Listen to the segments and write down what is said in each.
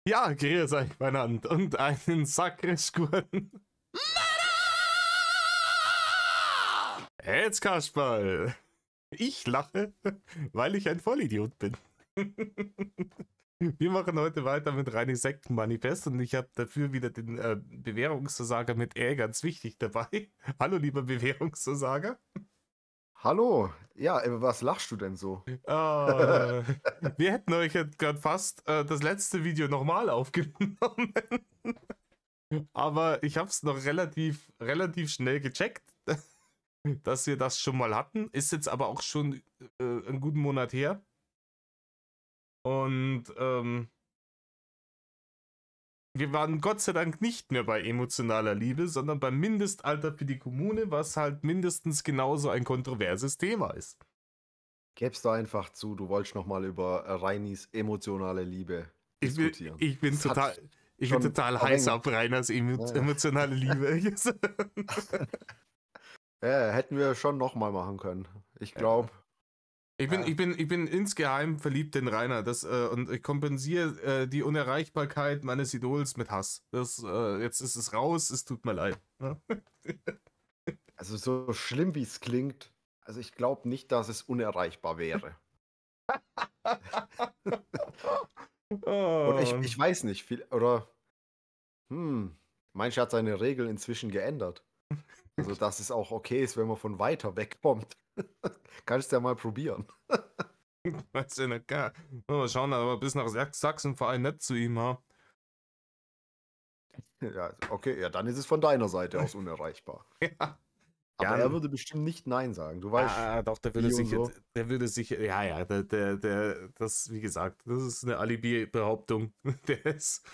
Ja, grüß euch beieinander und einen Sackrischgurten. Jetzt Kasperl. Ich lache, weil ich ein Vollidiot bin. Wir machen heute weiter mit Reini Sektenmanifest und ich habe dafür wieder den Bewährungsversager mit ganz wichtig dabei. Hallo, lieber Bewährungsversager. Hallo, ja, was lachst du denn so? Wir hätten euch jetzt gerade fast das letzte Video nochmal aufgenommen. Aber ich habe es noch relativ schnell gecheckt, dass wir das schon mal hatten. Ist jetzt aber auch schon einen guten Monat her. Und wir waren Gott sei Dank nicht mehr bei emotionaler Liebe, sondern beim Mindestalter für die Kommune, was halt mindestens genauso ein kontroverses Thema ist. Gäbst du einfach zu, du wolltest nochmal über Reinis emotionale Liebe diskutieren. Ich bin total heiß auf Reiners emotionale Liebe. Ja, hätten wir schon nochmal machen können. Ich glaube. Ich bin insgeheim verliebt in Rainer und ich kompensiere die Unerreichbarkeit meines Idols mit Hass. Jetzt ist es raus, es tut mir leid. Also so schlimm wie es klingt, also ich glaube nicht, dass es unerreichbar wäre. Und ich weiß nicht, manch hat seine Regeln inzwischen geändert. Also dass es auch okay ist, wenn man von weiter weg kommt. Kannst du ja mal probieren. Weiß ja nicht, gar. Mal schauen, aber bis nach Sachsen vor allem nicht zu ihm, ha? Ja, okay, ja, dann ist es von deiner Seite aus unerreichbar. Ja. Aber er würde bestimmt nicht Nein sagen. Du weißt. Doch, der würde sicher, wie gesagt, das ist eine Alibi-Behauptung. Der ist,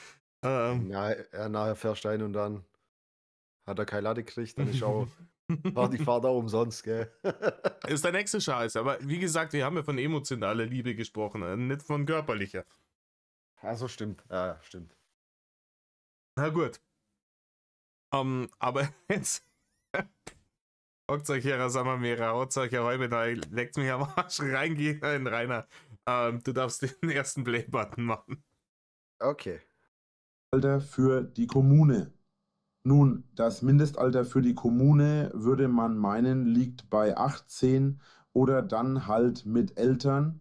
nachher fährst du ein und dann hat er keine Lade gekriegt, dann war die Fahrt auch umsonst, gell? Ist der nächste Scheiß, aber wie gesagt, wir haben ja von emotionaler Liebe gesprochen, nicht von körperlicher. Also stimmt, ja, stimmt. Na gut. Aber jetzt hockt euch her, sagen wir mehr, haut euch Räume da, leckt mich am Arsch, reingehen in Rainer. Du darfst den ersten Play-Button machen. Okay. Alter für die Kommune. Nun, das Mindestalter für die Kommune, würde man meinen, liegt bei 18 oder dann halt mit Eltern.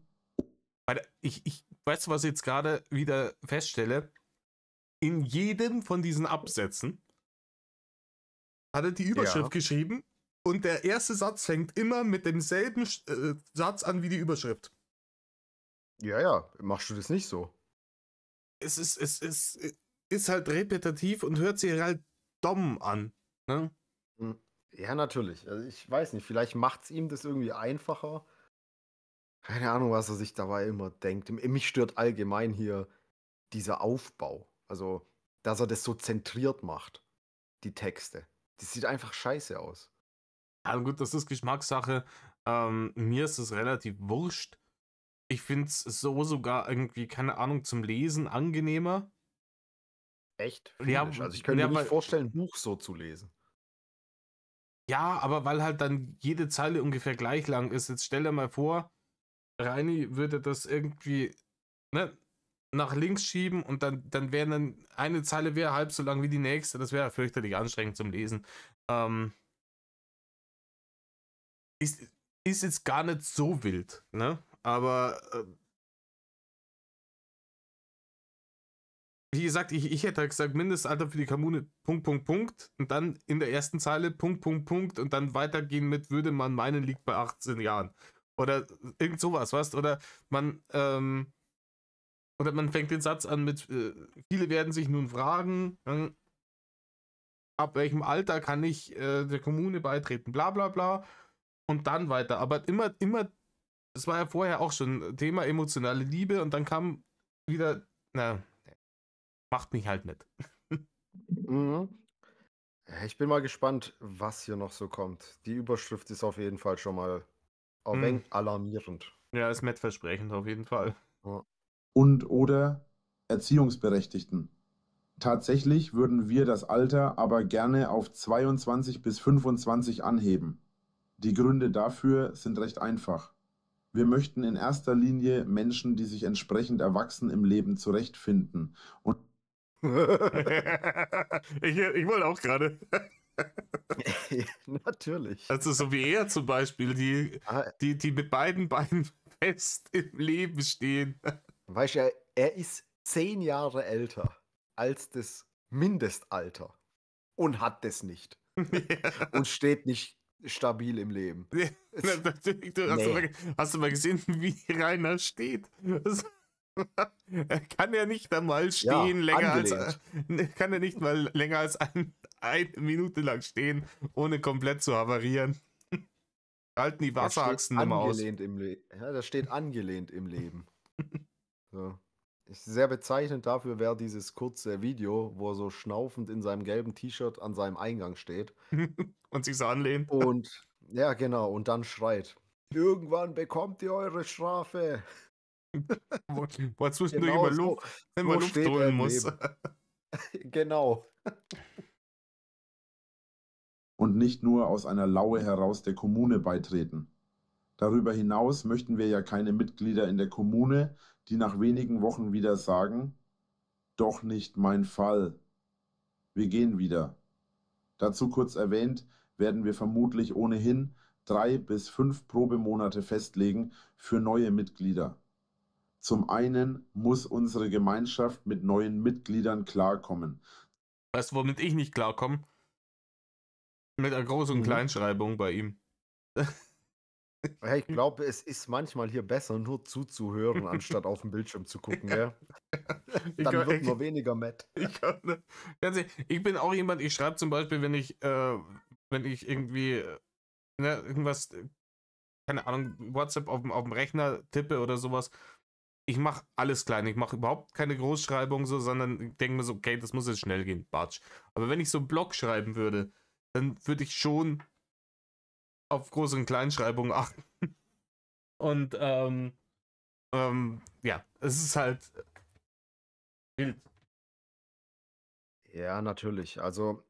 Ich weißt du, was ich jetzt gerade wieder feststelle? In jedem von diesen Absätzen hat er die Überschrift geschrieben und der erste Satz fängt immer mit demselben Satz an wie die Überschrift. Ja, machst du das nicht so? Es ist halt repetitiv und hört sich halt dumm an. Ne? Ja, natürlich. Also ich weiß nicht, vielleicht macht es ihm das irgendwie einfacher. Keine Ahnung, was er sich dabei immer denkt. Mich stört allgemein hier dieser Aufbau. Also, dass er das so zentriert macht, die Texte. Das sieht einfach scheiße aus. Ja, gut, das ist Geschmackssache. Mir ist es relativ wurscht. Ich finde es so sogar irgendwie, keine Ahnung, zum Lesen angenehmer. Echt? Ja, also ich könnte mir nicht vorstellen, ein Buch so zu lesen. Ja, aber weil halt dann jede Zeile ungefähr gleich lang ist. Jetzt stell dir mal vor, Reini würde das irgendwie nach links schieben und dann wäre dann eine Zeile wäre halb so lang wie die nächste. Das wäre fürchterlich anstrengend zum Lesen. Ist jetzt gar nicht so wild, ne? Aber wie gesagt, ich hätte halt gesagt, Mindestalter für die Kommune, Punkt, und dann in der ersten Zeile, Punkt, und dann weitergehen mit, würde man meinen, liegt bei 18 Jahren. Oder irgend sowas, weißt? Oder man fängt den Satz an mit, viele werden sich nun fragen, ab welchem Alter kann ich der Kommune beitreten, bla bla bla. Und dann weiter. Aber immer, das war ja vorher auch schon Thema emotionale Liebe und dann kam wieder, macht mich halt nicht. Ich bin mal gespannt, was hier noch so kommt. Die Überschrift ist auf jeden Fall schon mal ein wenig alarmierend. Ja, ist versprechend auf jeden Fall. Und oder Erziehungsberechtigten. Tatsächlich würden wir das Alter aber gerne auf 22 bis 25 anheben. Die Gründe dafür sind recht einfach. Wir möchten in erster Linie Menschen, die sich entsprechend erwachsen im Leben zurechtfinden. Und Ich wollte auch gerade. Natürlich. Also so wie er zum Beispiel, die mit beiden Beinen fest im Leben stehen. Weißt du, er ist 10 Jahre älter als das Mindestalter und hat das nicht. Und steht nicht stabil im Leben. Hast du mal gesehen, wie Rainer steht? Er kann ja nicht einmal stehen, kann er nicht mal länger als eine Minute lang stehen, ohne komplett zu havarieren. Halten die Wasserachsen immer aus. Ja, das steht angelehnt im Leben. So. Ist sehr bezeichnend dafür, wäre dieses kurze Video, wo er so schnaufend in seinem gelben T-Shirt an seinem Eingang steht. Und sich so anlehnt. Und, ja genau, und dann schreit, irgendwann bekommt ihr eure Strafe. Wo er zwischendurch Genau immer Luft steht er holen im muss. Leben. Genau. und nicht nur aus einer Laue heraus der Kommune beitreten. Darüber hinaus möchten wir ja keine Mitglieder in der Kommune, die nach wenigen Wochen wieder sagen, doch nicht mein Fall. Wir gehen wieder. Dazu kurz erwähnt, werden wir vermutlich ohnehin 3 bis 5 Probemonate festlegen für neue Mitglieder. Zum einen muss unsere Gemeinschaft mit neuen Mitgliedern klarkommen. Weißt du, womit ich nicht klarkomme? Mit der Groß- und Kleinschreibung bei ihm. Ja, ich glaube, es ist manchmal hier besser, nur zuzuhören, anstatt auf den Bildschirm zu gucken. Ja? Dann wird man weniger matt. Ich bin auch jemand, ich schreibe zum Beispiel, wenn ich irgendwie irgendwas, keine Ahnung, WhatsApp auf dem Rechner tippe oder sowas, ich mache alles klein. Ich mache überhaupt keine Großschreibung, so, sondern denke mir so, okay, das muss jetzt schnell gehen, Batsch. Aber wenn ich so einen Blog schreiben würde, dann würde ich schon auf Groß- und Kleinschreibung achten. Und ja, es ist halt wild. Ja, natürlich. Also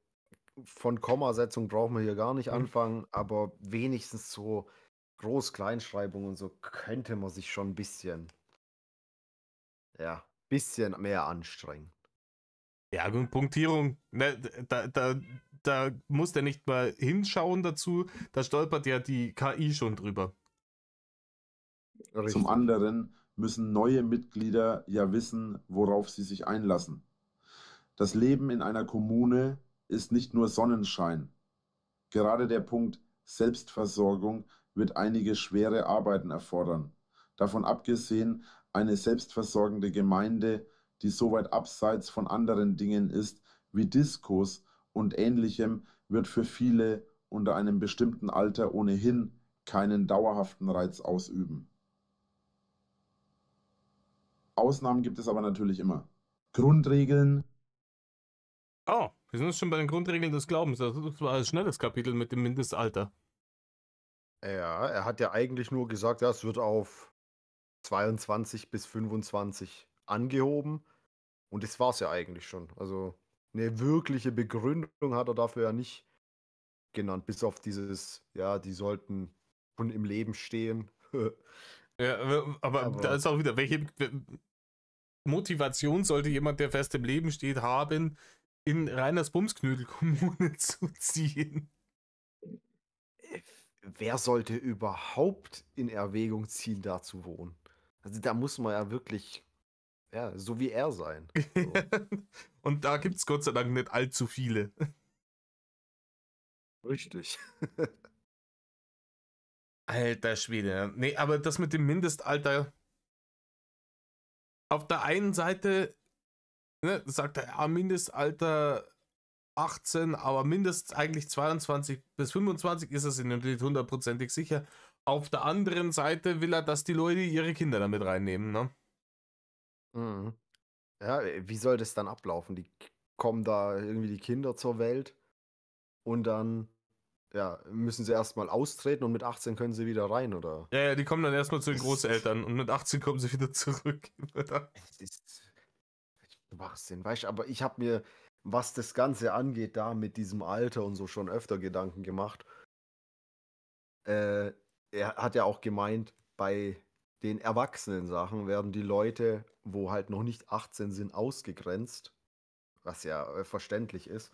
von Kommasetzung brauchen wir hier gar nicht anfangen, aber wenigstens so Groß-Kleinschreibung und so könnte man sich schon ein bisschen mehr anstrengen. Ja, und Punktierung, ne, da muss der nicht mal hinschauen dazu, da stolpert ja die KI schon drüber. Richtig. Zum anderen müssen neue Mitglieder ja wissen, worauf sie sich einlassen. Das Leben in einer Kommune ist nicht nur Sonnenschein. Gerade der Punkt Selbstversorgung wird einige schwere Arbeiten erfordern. Davon abgesehen, eine selbstversorgende Gemeinde, die so weit abseits von anderen Dingen ist wie Diskos und Ähnlichem, wird für viele unter einem bestimmten Alter ohnehin keinen dauerhaften Reiz ausüben. Ausnahmen gibt es aber natürlich immer. Grundregeln. Oh, wir sind jetzt schon bei den Grundregeln des Glaubens. Das war ein schnelles Kapitel mit dem Mindestalter. Ja, er hat ja eigentlich nur gesagt, ja, es wird auf 22 bis 25 angehoben. Und das war es ja eigentlich schon. Also eine wirkliche Begründung hat er dafür ja nicht genannt, bis auf dieses, ja, die sollten schon im Leben stehen. Ja, aber da ist auch wieder, welche Motivation sollte jemand, der fest im Leben steht, haben, in Reiners Bumsknödel-Kommune zu ziehen? Wer sollte überhaupt in Erwägung ziehen, da zu wohnen? Also da muss man ja wirklich, ja, so wie er sein. So. Und da gibt es Gott sei Dank nicht allzu viele. Richtig. Alter Schwede. Nee, aber das mit dem Mindestalter. Auf der einen Seite, ne, sagt er, ja, Mindestalter 18, aber mindestens eigentlich 22 bis 25 ist er sich nicht hundertprozentig sicher. Auf der anderen Seite will er, dass die Leute ihre Kinder damit reinnehmen, ne? Mhm. Ja, wie soll das dann ablaufen? Die kommen da irgendwie die Kinder zur Welt und dann ja, müssen sie erstmal austreten und mit 18 können sie wieder rein, oder? Ja, die kommen dann erstmal zu den Großeltern und mit 18 kommen sie wieder zurück. Das ist Schwachsinn, weißt du, aber ich habe mir, was das Ganze angeht, da mit diesem Alter und so schon öfter Gedanken gemacht. Er hat ja auch gemeint, bei den Erwachsenen-Sachen werden die Leute, wo halt noch nicht 18 sind, ausgegrenzt, was ja verständlich ist.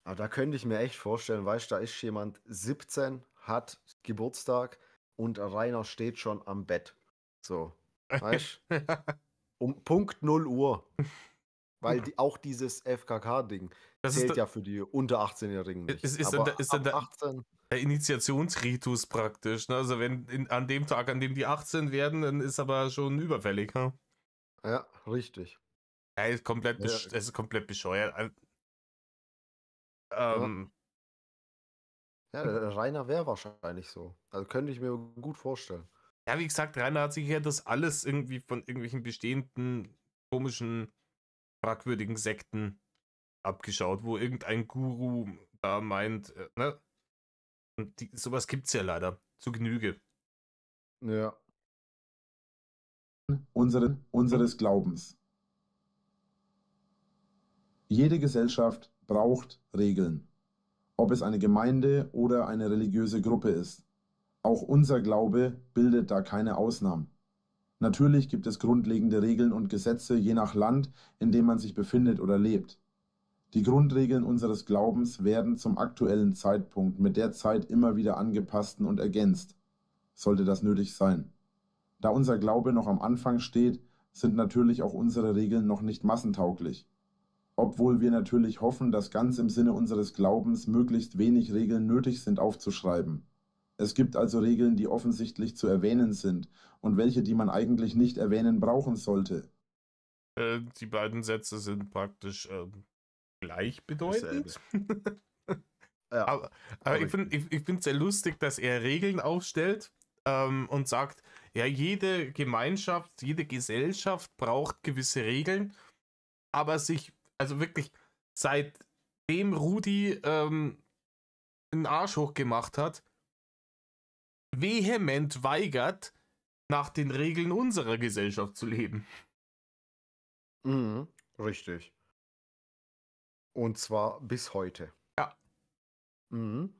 Aber da könnte ich mir echt vorstellen, weißt du, da ist jemand 17, hat Geburtstag und Rainer steht schon am Bett. So, weißt du, um Punkt 0 Uhr. Weil auch dieses FKK-Ding Das ist, zählt da, ja für die unter 18-Jährigen nicht. ist, Aber dann, ist dann ab 18, der Initiationsritus praktisch. Ne? Also wenn an dem Tag, an dem die 18 werden, dann ist aber schon überfällig. Ne? ja, richtig. Ja, ist komplett, Ja, es ist komplett bescheuert. ja. Ähm, Ja, der Rainer wäre wahrscheinlich so. Also könnte ich mir gut vorstellen. ja, wie gesagt, Rainer hat sich ja das alles irgendwie von irgendwelchen bestehenden komischen, fragwürdigen Sekten abgeschaut, wo irgendein Guru da meint, ne? Und sowas gibt's ja leider zu Genüge. Ja. Unseres Glaubens. Jede Gesellschaft braucht Regeln, ob es eine Gemeinde oder eine religiöse Gruppe ist. Auch unser Glaube bildet da keine Ausnahmen. Natürlich gibt es grundlegende Regeln und Gesetze je nach Land, in dem man sich befindet oder lebt. Die Grundregeln unseres Glaubens werden zum aktuellen Zeitpunkt mit der Zeit immer wieder angepasst und ergänzt, sollte das nötig sein. Da unser Glaube noch am Anfang steht, sind natürlich auch unsere Regeln noch nicht massentauglich. Obwohl wir natürlich hoffen, dass ganz im Sinne unseres Glaubens möglichst wenig Regeln nötig sind aufzuschreiben. Es gibt also Regeln, die offensichtlich zu erwähnen sind und welche, die man eigentlich nicht erwähnen brauchen sollte. Die beiden Sätze sind praktisch gleichbedeutend. Ja, aber ich finde es sehr lustig, dass er Regeln aufstellt und sagt, ja, jede Gemeinschaft, jede Gesellschaft braucht gewisse Regeln, aber sich, also wirklich, seitdem Rudi einen Arsch hochgemacht hat, vehement weigert, nach den Regeln unserer Gesellschaft zu leben. Mhm, richtig. Und zwar bis heute. Ja. Mhm.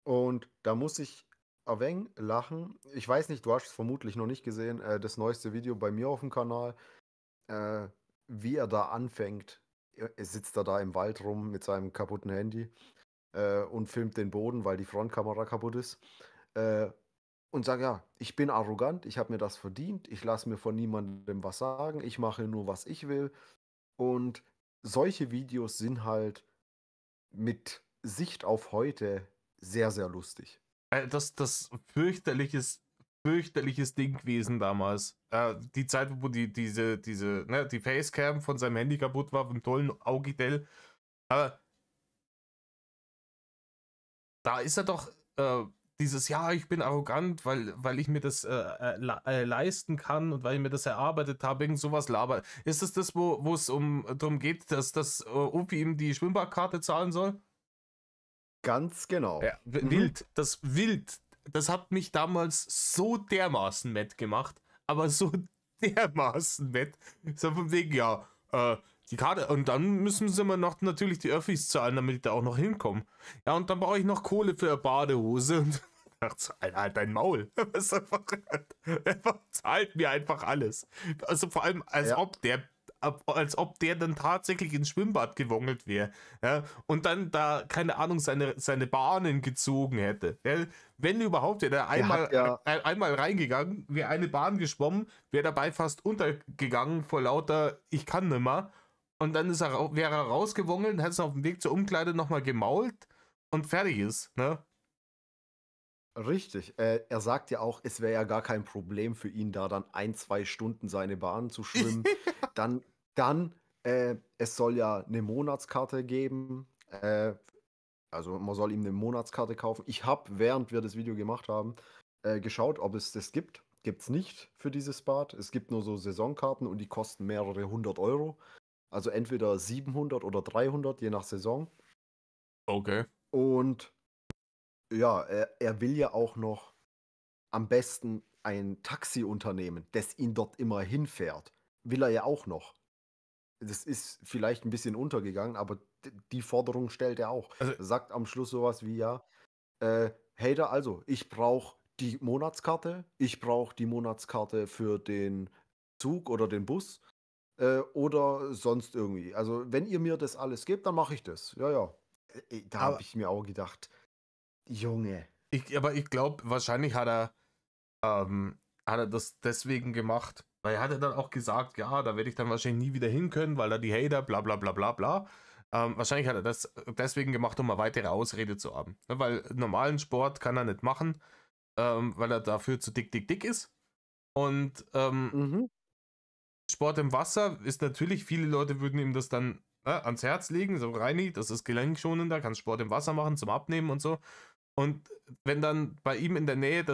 Und da muss ich ein wenig lachen. Ich weiß nicht, du hast es vermutlich noch nicht gesehen, das neueste Video bei mir auf dem Kanal, wie er da anfängt. Er sitzt da im Wald rum mit seinem kaputten Handy und filmt den Boden, weil die Frontkamera kaputt ist. Und sagt, ja, ich bin arrogant, ich habe mir das verdient, ich lasse mir von niemandem was sagen, ich mache nur, was ich will. Und solche Videos sind halt mit Sicht auf heute sehr, sehr lustig. Das fürchterliches Ding gewesen damals. Die Zeit, wo die Facecam von seinem Handy kaputt war, vom tollen Augidell. Da ist er doch dieses, ja, ich bin arrogant, weil ich mir das leisten kann und weil ich mir das erarbeitet habe, irgend sowas labert. Ist das, wo es darum geht, dass das Opi ihm die Schwimmbadkarte zahlen soll? Ganz genau. Ja, wild. Das hat mich damals so dermaßen matt gemacht, aber so dermaßen matt. So von wegen, ja, die Karte, und dann müssen sie mir noch natürlich die Öffis zahlen, damit ich da auch noch hinkomme. Ja, und dann brauche ich noch Kohle für eine Badehose. Und dachte, halt dein Maul. Er zahlt mir einfach alles. Also vor allem, als ob der dann tatsächlich ins Schwimmbad gewongelt wäre, ja, und dann da, keine Ahnung, seine Bahnen gezogen hätte. Ja, wenn überhaupt, wäre er einmal reingegangen, wäre eine Bahn geschwommen, wäre dabei fast untergegangen vor lauter ich kann nimmer. Und dann wäre er rausgewongelt, hätte es auf dem Weg zur Umkleide nochmal gemault und fertig ist, ne? Richtig. Er sagt ja auch, es wäre ja gar kein Problem für ihn, da dann 1, 2 Stunden seine Bahn zu schwimmen. Dann, es soll ja eine Monatskarte geben. Also man soll ihm eine Monatskarte kaufen. Ich habe, während wir das Video gemacht haben, geschaut, ob es das gibt. Gibt es nicht für dieses Bad. Es gibt nur so Saisonkarten und die kosten mehrere 100 €. Also entweder 700 oder 300, je nach Saison. Okay. Und ja, er will ja auch noch am besten ein Taxiunternehmen, das ihn dort immer hinfährt. Will er ja auch noch. Das ist vielleicht ein bisschen untergegangen, aber die Forderung stellt er auch. Also, Er sagt am Schluss sowas wie, ja, Hater, also, ich brauche die Monatskarte, ich brauche die Monatskarte für den Zug oder den Bus oder sonst irgendwie. Also, wenn ihr mir das alles gebt, dann mache ich das. Ja, ja. Da habe Aber ich mir auch gedacht, Junge. aber ich glaube, wahrscheinlich hat er das deswegen gemacht, weil er hatte dann auch gesagt, ja, da werde ich dann wahrscheinlich nie wieder hin können, weil da die Hater, bla bla bla bla bla. Wahrscheinlich hat er das deswegen gemacht, um eine weitere Ausrede zu haben. Ne, weil normalen Sport kann er nicht machen, weil er dafür zu dick ist. Und Mhm. Sport im Wasser ist natürlich, viele Leute würden ihm das dann ans Herz legen, so Reini, das ist gelenkschonender, kannst Sport im Wasser machen zum Abnehmen und so. Und wenn dann bei ihm in der Nähe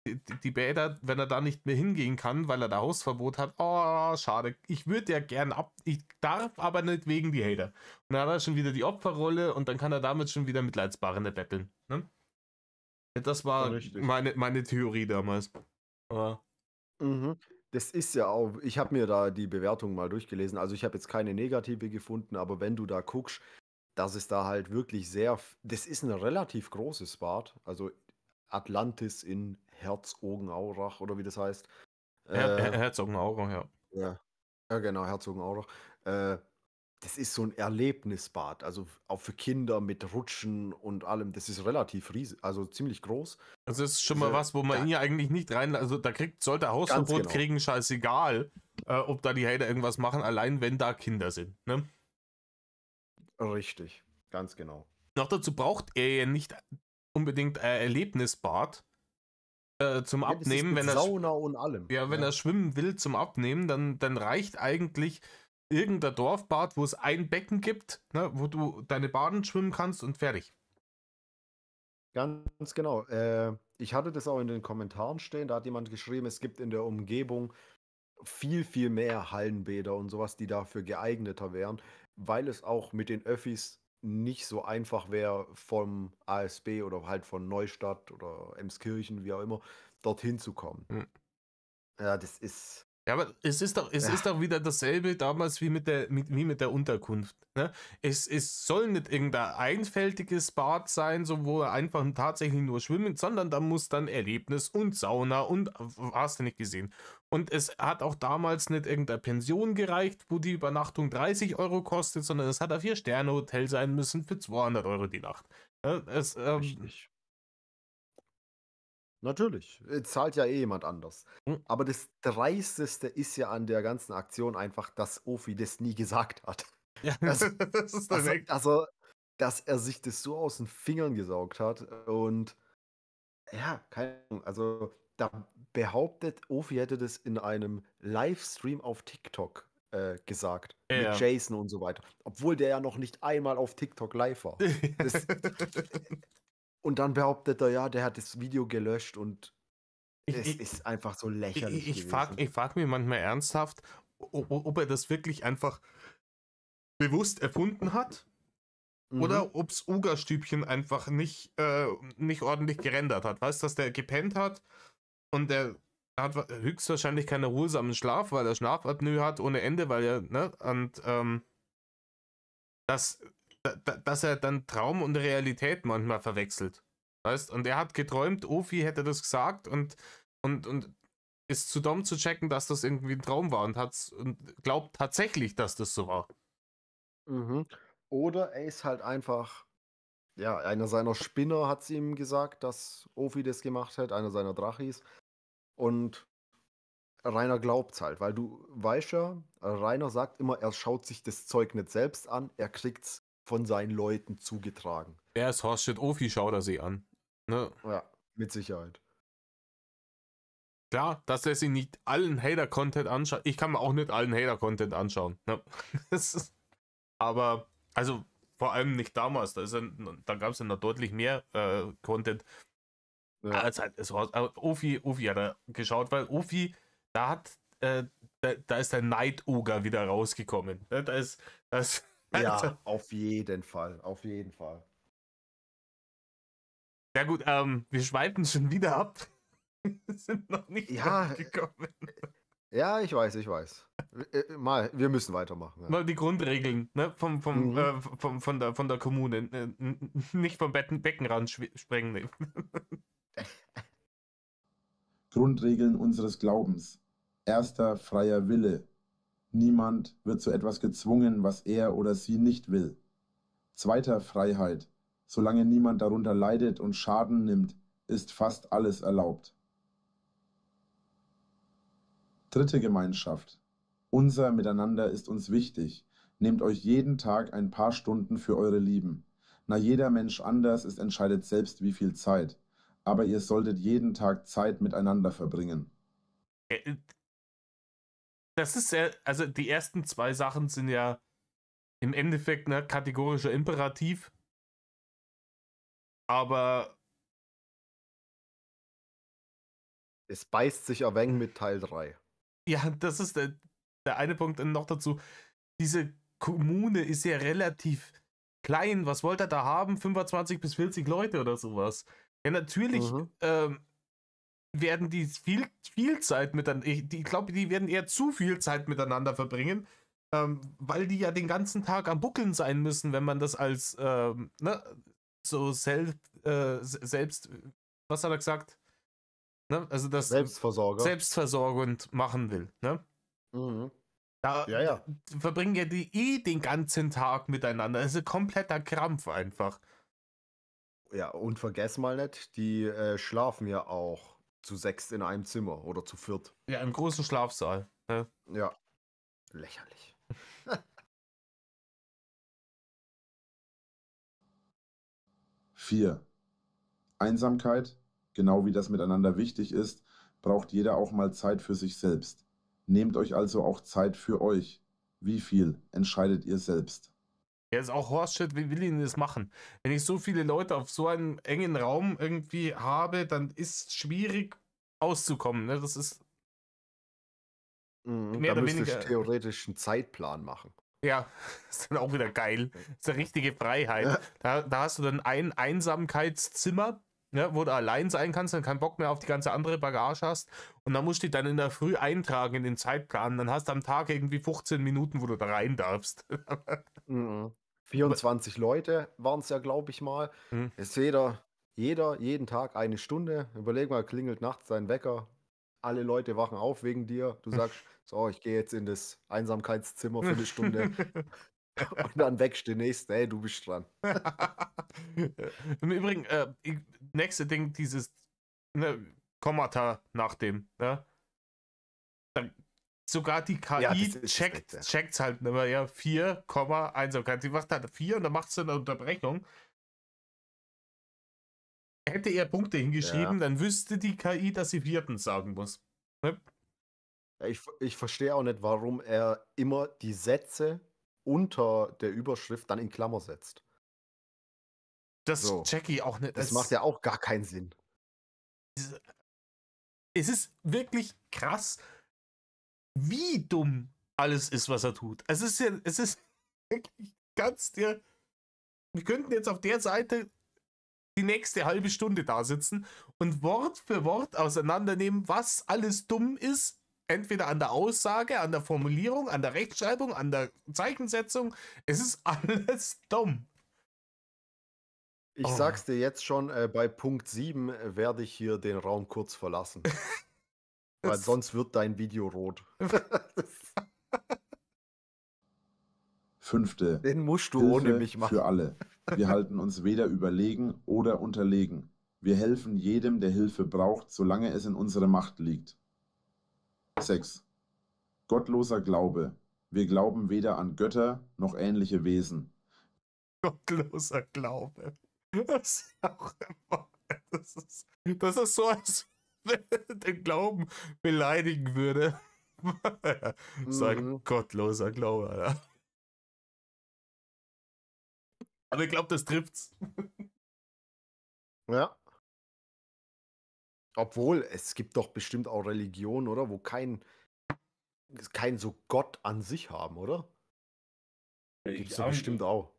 die Bäder, wenn er da nicht mehr hingehen kann, weil er da Hausverbot hat, oh, schade, ich würde ja gern ich darf aber nicht wegen die Hater. Und dann hat er schon wieder die Opferrolle und dann kann er damit schon wieder Mitleidsbarende betteln. Ne? Das war Richtig. meine Theorie damals. Aber Mhm. Das ist ja auch, ich habe mir da die Bewertung mal durchgelesen. Also ich habe jetzt keine negative gefunden, aber wenn du da guckst, dass es da halt wirklich das ist ein relativ großes Bad, also Atlantis in Herzogenaurach oder wie das heißt. Herzogenaurach, ja. Ja, ja genau, Herzogenaurach. Äh, Das ist so ein Erlebnisbad, also auch für Kinder mit Rutschen und allem. Das ist relativ riesig, also ziemlich groß. Also das ist schon mal was, wo man Da, ihn ja eigentlich nicht rein, also da sollte er ganz Hausverbot genau. kriegen, scheißegal, ob da die Hater irgendwas machen, allein wenn da Kinder sind. Ne? Richtig, ganz genau. Noch dazu braucht er ja nicht unbedingt ein Erlebnisbad zum Ja, das ist Abnehmen, mit Sauna und allem. wenn Ja, er schwimmen will zum Abnehmen, dann reicht eigentlich irgendein Dorfbad, wo es ein Becken gibt, ne, wo du deine Baden schwimmen kannst und fertig. ganz genau. Ich hatte das auch in den Kommentaren stehen, da hat jemand geschrieben, es gibt in der Umgebung viel, viel mehr Hallenbäder und sowas, die dafür geeigneter wären, weil es auch mit den Öffis nicht so einfach wäre, vom ASB oder halt von Neustadt oder Emskirchen, wie auch immer, dorthin zu kommen. Hm. Ja, das ist. Ja, aber es ist Ja, doch wieder dasselbe damals wie wie mit der Unterkunft. Ne? Es soll nicht irgendein einfältiges Bad sein, so wo er einfach tatsächlich nur schwimmen, sondern da muss dann Erlebnis und Sauna und hast du nicht gesehen. Und es hat auch damals nicht irgendeine Pension gereicht, wo die Übernachtung 30 Euro kostet, sondern es hat ein 4-Sterne-Hotel sein müssen für 200 Euro die Nacht. Ja, richtig. Natürlich. Zahlt ja eh jemand anders. hm, Aber das Dreisteste ist ja an der ganzen Aktion einfach, dass Ofi das nie gesagt hat. ja, Also, das ist dann echt. dass er sich das so aus den Fingern gesaugt hat. Und ja, keine Ahnung. Also, da behauptet, Ofi hätte das in einem Livestream auf TikTok gesagt. Mit Ja. Jason und so weiter. Obwohl der ja noch nicht einmal auf TikTok live war. Das, und dann behauptet er, ja, der hat das Video gelöscht und Ich, es ich, ist einfach so lächerlich ich gewesen. frag mich manchmal ernsthaft, ob er das wirklich einfach bewusst erfunden hat Mhm. oder ob es Uga-Stübchen einfach nicht ordentlich gerendert hat. Weißt du, dass der gepennt hat und der hat höchstwahrscheinlich keinen erholsamen Schlaf, weil er Schlafapnoe hat ohne Ende, weil er, ne, und dass, dass er dann Traum und Realität manchmal verwechselt. Weißt, und er hat geträumt, Ofi hätte das gesagt und ist zu dumm zu checken, dass das irgendwie ein Traum war und glaubt tatsächlich, dass das so war. Mhm. Oder er ist halt einfach, ja, einer seiner Spinner hat es ihm gesagt, dass Ofi das gemacht hat, einer seiner Drachis. Und Rainer glaubt's halt, weil du weißt ja, Rainer sagt immer, er schaut sich das Zeug nicht selbst an, er kriegt's von seinen Leuten zugetragen. Er ist Horst Ofi, schaut er sie an. Ne? Ja, mit Sicherheit. Klar, dass er sich nicht allen Hater-Content anschaut. Ich kann mir auch nicht allen Hater-Content anschauen. Ne? Aber, also vor allem nicht damals. Da gab es ja noch deutlich mehr Content. Ja. Ofi hat er geschaut, weil Ofi, da ist der Night-Ogre wieder rausgekommen. Ne? Ja, auf jeden Fall, auf jeden Fall. Ja gut, wir schweifen schon wieder ab. Wir sind noch nicht Ja, gekommen. ja, ich weiß. Wir müssen weitermachen. Ja. Mal die Grundregeln, ne? Mhm. Von der Kommune. Nicht vom Beckenrand sprengen. Ne? Grundregeln unseres Glaubens. Erster freier Wille. Niemand wird zu etwas gezwungen, was er oder sie nicht will. Zweiter Freiheit. Solange niemand darunter leidet und Schaden nimmt, ist fast alles erlaubt. Dritte Gemeinschaft. Unser Miteinander ist uns wichtig. Nehmt euch jeden Tag ein paar Stunden für eure Lieben. Na, jeder Mensch anders ist, entscheidet selbst, wie viel Zeit. Aber ihr solltet jeden Tag Zeit miteinander verbringen. Das ist ja, also die ersten zwei Sachen sind ja im Endeffekt ne, kategorischer Imperativ. Aber Es beißt sich ein wenig mit Teil 3. ja, das ist der eine Punkt noch dazu. Diese Kommune ist ja relativ klein. Was wollt ihr da haben? 25 bis 40 Leute oder sowas. Ja, natürlich werden die viel Zeit miteinander, ich glaube, die werden eher zu viel Zeit miteinander verbringen, weil die ja den ganzen Tag am Buckeln sein müssen, wenn man das als so selbst, was hat er gesagt? Ne? Also das selbstversorgend machen will. Ne? Mhm. Da Ja. verbringen ja die den ganzen Tag miteinander. Das ist ein kompletter Krampf einfach. Ja, und vergess mal nicht, die schlafen ja auch zu 6 in einem Zimmer oder zu 4. Ja, im großen Schlafsaal. Ne? Ja, lächerlich. 4. Einsamkeit, genau wie das miteinander wichtig ist, braucht jeder auch mal Zeit für sich selbst. Nehmt euch also auch Zeit für euch. Wie viel entscheidet ihr selbst? Ja, ist auch Horseshit, wie will ich denn das machen? Wenn ich so viele Leute auf so einem engen Raum irgendwie habe, dann ist es schwierig auszukommen. Ne? Das ist mehr Da oder müsste ich weniger. theoretisch einen Zeitplan machen. Ja, ist dann auch wieder geil. Das ist eine richtige Freiheit. Da hast du dann ein Einsamkeitszimmer, ne, wo du allein sein kannst, dann keinen Bock mehr auf die ganze andere Bagage hast. Und dann musst du dich dann in der Früh eintragen in den Zeitplan. Dann hast du am Tag irgendwie 15 Minuten, wo du da rein darfst. 24 Leute waren es ja, glaube ich mal. Hm. Ist jeden Tag eine Stunde. Überleg mal, klingelt nachts dein Wecker. Alle Leute wachen auf wegen dir. Du sagst, so, ich gehe jetzt in das Einsamkeitszimmer für eine Stunde. Und dann wächst der Nächste, hey, du bist dran. Im Übrigen, nächste Ding, dieses Kommata nach dem, ne? Dann, sogar die KI Ja, das ist checkt halt immer, ja, 4, Einsamkeit. Die macht halt 4 und dann macht sie eine Unterbrechung. Hätte er Punkte hingeschrieben, dann wüsste die KI, dass sie vierten sagen muss. Ne? Ja, ich verstehe auch nicht, warum er immer die Sätze unter der Überschrift dann in Klammer setzt. Das So. check ich auch nicht. Das macht ja auch gar keinen Sinn. Es ist wirklich krass, wie dumm alles ist, was er tut. Es ist wirklich ganz wir könnten jetzt auf der Seite die nächste halbe Stunde da sitzen und Wort für Wort auseinandernehmen, was alles dumm ist. Entweder an der Aussage, an der Formulierung, an der Rechtschreibung, an der Zeichensetzung. Es ist alles dumm. Ich sag's dir jetzt schon, bei Punkt 7 werde ich hier den Raum kurz verlassen. Weil sonst wird dein Video rot. 5. Den musst du Hilfe ohne mich machen. für alle. Wir halten uns weder überlegen oder unterlegen. Wir helfen jedem, der Hilfe braucht, solange es in unserer Macht liegt. 6. Gottloser Glaube. Wir glauben weder an Götter noch ähnliche Wesen. Gottloser Glaube. Das ist auch immer. Das ist so, als wenn er den Glauben beleidigen würde. Sagen gottloser Glaube, Alter. Aber ich glaube, das trifft's. Ja. Obwohl, es gibt doch bestimmt auch Religionen, oder? Wo kein so Gott an sich haben, oder? Gibt's doch bestimmt auch.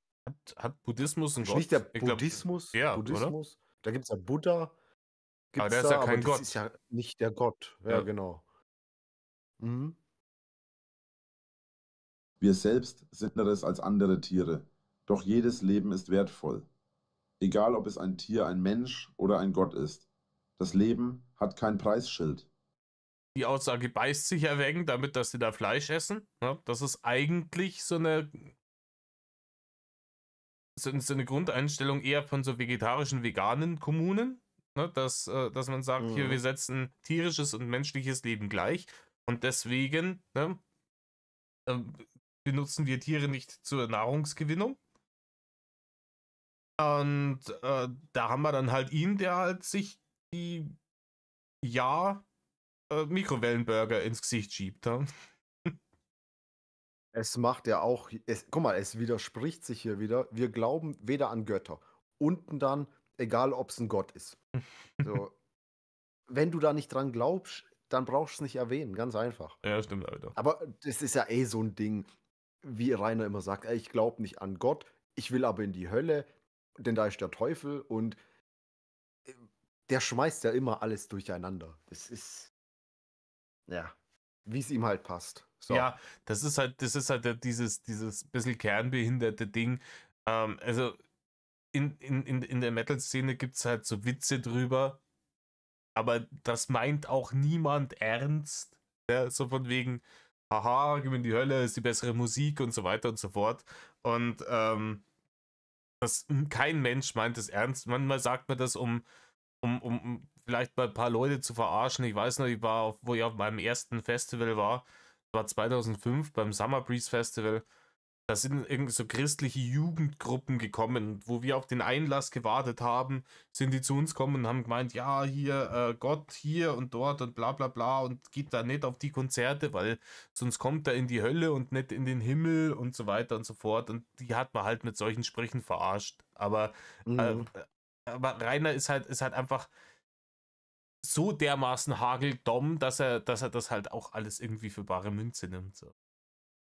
Hat Buddhismus einen Ist Gott? nicht der Ich glaub, Buddhismus? ja, Buddhismus? Da gibt's ja Buddha. Aber Gibt's der ist ja da, kein aber Gott. das ist ja nicht der Gott. Ja, Ja. genau. Mhm. Wir selbst sind anderes als andere Tiere. Doch jedes Leben ist wertvoll. Egal, ob es ein Tier, ein Mensch oder ein Gott ist. Das Leben hat kein Preisschild. Die Aussage beißt sich erwägen damit, dass sie da Fleisch essen. Ja, das ist eigentlich so eine Grundeinstellung eher von so vegetarischen, veganen Kommunen, ne, dass man sagt, hier, wir setzen tierisches und menschliches Leben gleich und deswegen benutzen wir Tiere nicht zur Nahrungsgewinnung. Und da haben wir dann halt ihn, der halt sich die Mikrowellenburger ins Gesicht schiebt. Ja? Es macht ja auch, guck mal, es widerspricht sich hier wieder. Wir glauben weder an Götter. Unten dann, egal ob es ein Gott ist. So, wenn du da nicht dran glaubst, dann brauchst du es nicht erwähnen, ganz einfach. Ja, stimmt, Alter. Aber das ist ja so ein Ding, wie Rainer immer sagt, ey, ich glaube nicht an Gott, ich will aber in die Hölle, denn da ist der Teufel und der schmeißt ja immer alles durcheinander. Das ist, ja, wie es ihm halt passt. So. Ja, das ist halt dieses bisschen kernbehinderte Ding. Also in der Metal-Szene gibt es halt so Witze drüber, aber das meint auch niemand ernst. Ja, so von wegen, haha, gib mir in die Hölle, ist die bessere Musik und so weiter und so fort. Und kein Mensch meint es ernst. Manchmal sagt man das, um vielleicht mal ein paar Leute zu verarschen. Ich weiß noch, wo ich auf meinem ersten Festival war 2005 beim Summer Breeze Festival. Da sind irgendwie so christliche Jugendgruppen gekommen, wo wir auf den Einlass gewartet haben, sind die zu uns gekommen und haben gemeint, ja, hier Gott hier und dort und bla bla bla und geht da nicht auf die Konzerte, weil sonst kommt er in die Hölle und nicht in den Himmel und so weiter und so fort. Und die hat man halt mit solchen Sprüchen verarscht. Aber Rainer ist halt einfach so dermaßen hageldumm, dass er das halt auch alles irgendwie für bare Münze nimmt. So.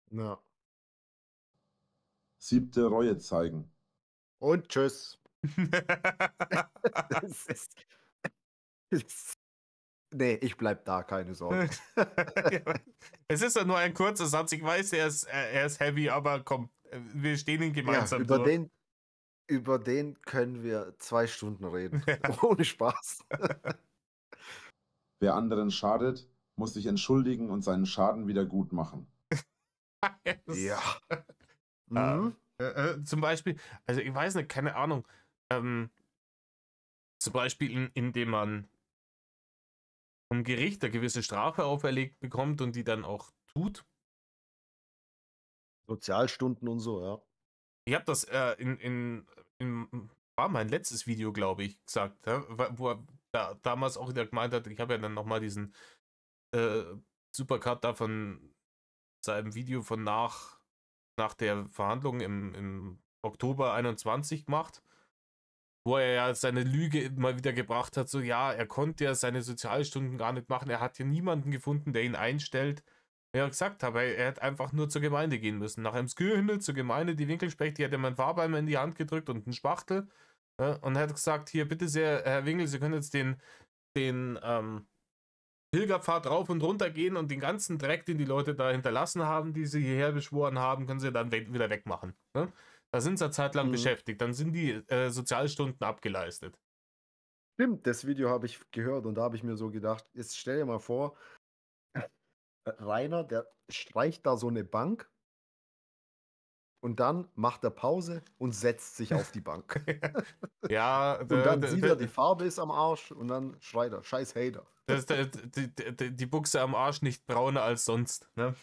Ja. 7. Reue zeigen. Und tschüss. Nee, ich bleib da, keine Sorge. Es ist ja nur ein kurzer Satz. Ich weiß, er ist heavy, aber komm, wir stehen ihn gemeinsam ja, über den können wir 2 Stunden reden. Ohne Spaß. Wer anderen schadet, muss sich entschuldigen und seinen Schaden wieder gut machen. Ja. Zum Beispiel, also ich weiß nicht, keine Ahnung. Zum Beispiel, indem man vom Gericht eine gewisse Strafe auferlegt bekommt und die dann auch tut. Sozialstunden und so, ja. Ich habe das war mein letztes Video, glaube ich, gesagt, ja, wo er damals auch wieder gemeint hat, ich habe ja dann nochmal diesen Supercut da von seinem Video von nach der Verhandlung im Oktober 21 gemacht, wo er ja seine Lüge mal wieder gebracht hat, so ja, er konnte ja seine Sozialstunden gar nicht machen, er hat ja niemanden gefunden, der ihn einstellt. Ja, gesagt habe, er hätte einfach nur zur Gemeinde gehen müssen. Nach einem Skürhündel zur Gemeinde, die Winkelspecht, die hat ihm einen Farbeimer in die Hand gedrückt und einen Spachtel. Ja, und er hat gesagt, hier, bitte sehr, Herr Winkel, Sie können jetzt den Pilgerpfad rauf und runter gehen und den ganzen Dreck, den die Leute da hinterlassen haben, die sie hierher beschworen haben, können sie dann wieder wegmachen. Ne? Da sind sie eine Zeit lang beschäftigt. Dann sind die Sozialstunden abgeleistet. Stimmt, das Video habe ich gehört und da habe ich mir so gedacht, jetzt stell dir mal vor, Rainer, der streicht da so eine Bank und dann macht er Pause und setzt sich auf die Bank. Ja, und dann sieht er, die Farbe ist am Arsch und dann schreit er, scheiß Hater. Die Buchse am Arsch nicht brauner als sonst. Ne?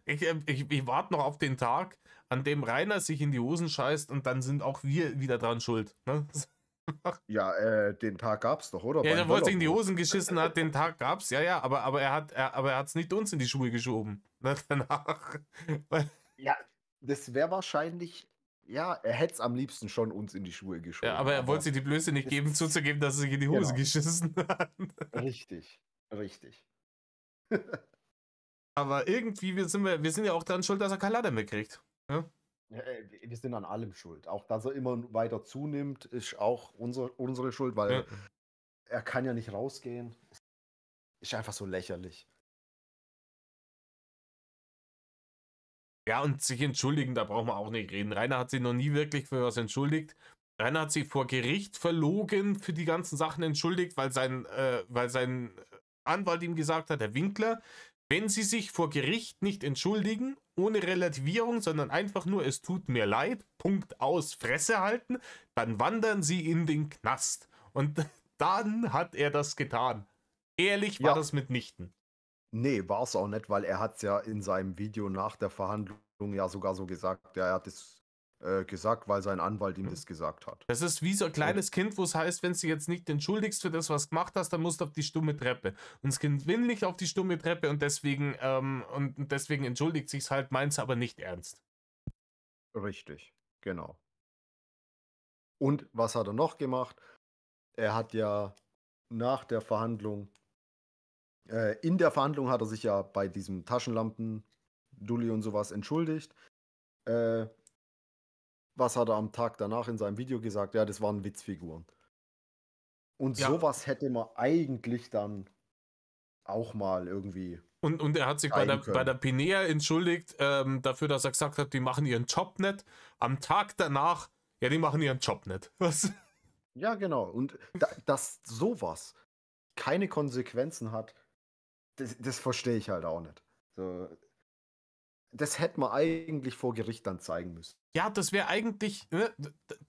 Ich warte noch auf den Tag, an dem Rainer sich in die Hosen scheißt und dann sind auch wir wieder dran schuld. Ne? Ja, den Tag gab's doch, oder? Ja, der wollte sich in die Hosen geschissen hat, den Tag gab's, ja, aber er hat's nicht uns in die Schuhe geschoben. Ne, danach. Ja, das wäre wahrscheinlich, ja, er hätte es am liebsten schon uns in die Schuhe geschoben. Ja, aber er wollte sich die Blöße nicht geben, zuzugeben, dass er sich in die Hose geschissen hat. Richtig. Aber irgendwie, wir sind ja auch dran schuld, dass er keine Latte mehr kriegt. Ja? Ja, wir sind an allem schuld. Auch dass er immer weiter zunimmt, ist auch unsere Schuld, weil er kann ja nicht rausgehen. Ist einfach so lächerlich. Ja, und sich entschuldigen, da brauchen wir auch nicht reden. Rainer hat sich noch nie wirklich für was entschuldigt. Rainer hat sich vor Gericht verlogen, für die ganzen Sachen entschuldigt, weil sein Anwalt ihm gesagt hat, Herr Winkler, wenn Sie sich vor Gericht nicht entschuldigen, ohne Relativierung, sondern einfach nur, es tut mir leid, Punkt aus, Fresse halten, dann wandern Sie in den Knast. Und dann hat er das getan. Ehrlich war Ja. das mitnichten. Nee, war es auch nicht, weil er hat es ja in seinem Video nach der Verhandlung ja sogar so gesagt. Ja, er hat es gesagt, weil sein Anwalt ihm das gesagt hat. Das ist wie so ein kleines Kind, wo es heißt, wenn du jetzt nicht entschuldigst für das, was du gemacht hast, dann musst du auf die stumme Treppe. Und das Kind will nicht auf die stumme Treppe und deswegen entschuldigt sich's halt, meint's aber nicht ernst. Richtig, genau. Und was hat er noch gemacht? Er hat ja nach der Verhandlung, in der Verhandlung hat er sich ja bei diesem Taschenlampen-Dulli und sowas entschuldigt. Was hat er am Tag danach in seinem Video gesagt? Ja, das waren Witzfiguren. Und Ja. sowas hätte man eigentlich dann auch mal irgendwie. Und er hat sich bei der Pinea entschuldigt, dafür, dass er gesagt hat, die machen ihren Job nicht. Am Tag danach, ja, die machen ihren Job nicht. Was? Ja, genau. Und dass sowas keine Konsequenzen hat, das verstehe ich halt auch nicht. So, das hätte man eigentlich vor Gericht dann zeigen müssen. Ja, das wäre eigentlich, ne,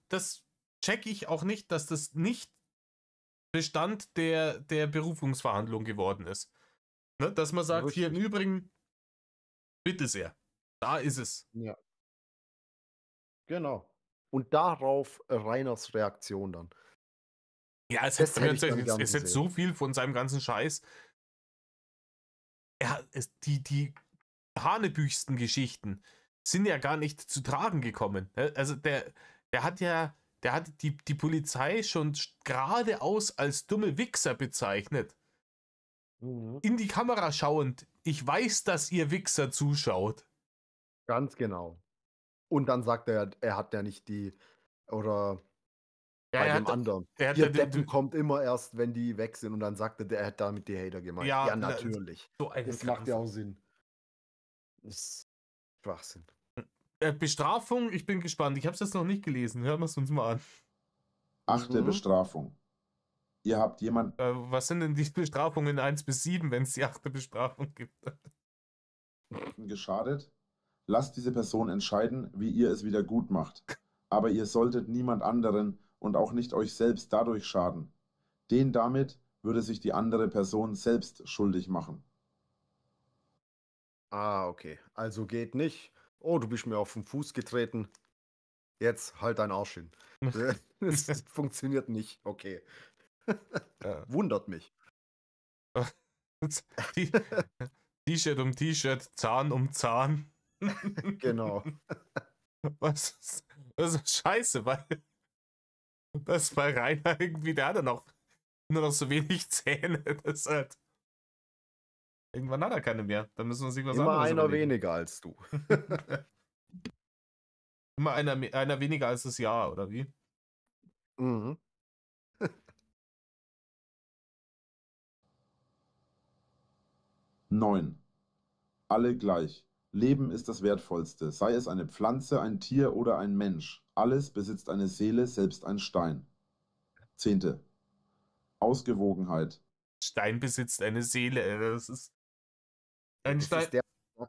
das check ich auch nicht, dass das nicht Bestand der Berufungsverhandlung geworden ist. Ne, dass man sagt, hier im Übrigen, bitte sehr, da ist es. Ja. Genau. Und darauf Rainers Reaktion dann. Ja, es Das hätte ich dann hätte gern jetzt so gesehen. viel von seinem ganzen Scheiß. Die hanebüchsten Geschichten sind ja gar nicht zu tragen gekommen. Also der hat die Polizei schon geradeaus als dumme Wichser bezeichnet. In die Kamera schauend, ich weiß, dass ihr Wichser zuschaut. Ganz genau. Und dann sagt er hat ja nicht die, oder Ja, bei er dem hat- anderen. er hat Ihr ja Deppen kommt immer erst, wenn die weg sind. Und dann sagte er hat damit die Hater gemeint. Ja, Ja, natürlich. so ein Das macht ja Krampf. auch Sinn. Das ist Schwachsinn. Bestrafung, ich bin gespannt. Ich habe es jetzt noch nicht gelesen. Hören wir es uns mal an. 8. Bestrafung. Ihr habt jemand Was sind denn die Bestrafungen 1 bis 7, wenn es die 8. Bestrafung gibt? geschadet. Lasst diese Person entscheiden, wie ihr es wieder gut macht. Aber ihr solltet niemand anderen und auch nicht euch selbst dadurch schaden. Den damit würde sich die andere Person selbst schuldig machen. Ah, okay. Also geht nicht. Oh, du bist mir auf den Fuß getreten. Jetzt halt deinen Arsch hin. Das funktioniert nicht. Okay. Ja. Wundert mich. T-Shirt um T-Shirt, Zahn um Zahn. Genau. Das ist scheiße, weil das bei Rainer irgendwie, der hat dann auch nur noch so wenig Zähne. Das ist halt. Irgendwann hat er keine mehr. Dann müssen wir sich was Immer anderes einer überlegen. weniger als du. Immer einer weniger als das Jahr, oder wie? Mhm. 9. Alle gleich. Leben ist das Wertvollste, sei es eine Pflanze, ein Tier oder ein Mensch. Alles besitzt eine Seele, selbst ein Stein. 10. Ausgewogenheit. Stein besitzt eine Seele. Das ist. Ein Das Stein, ist der Feuer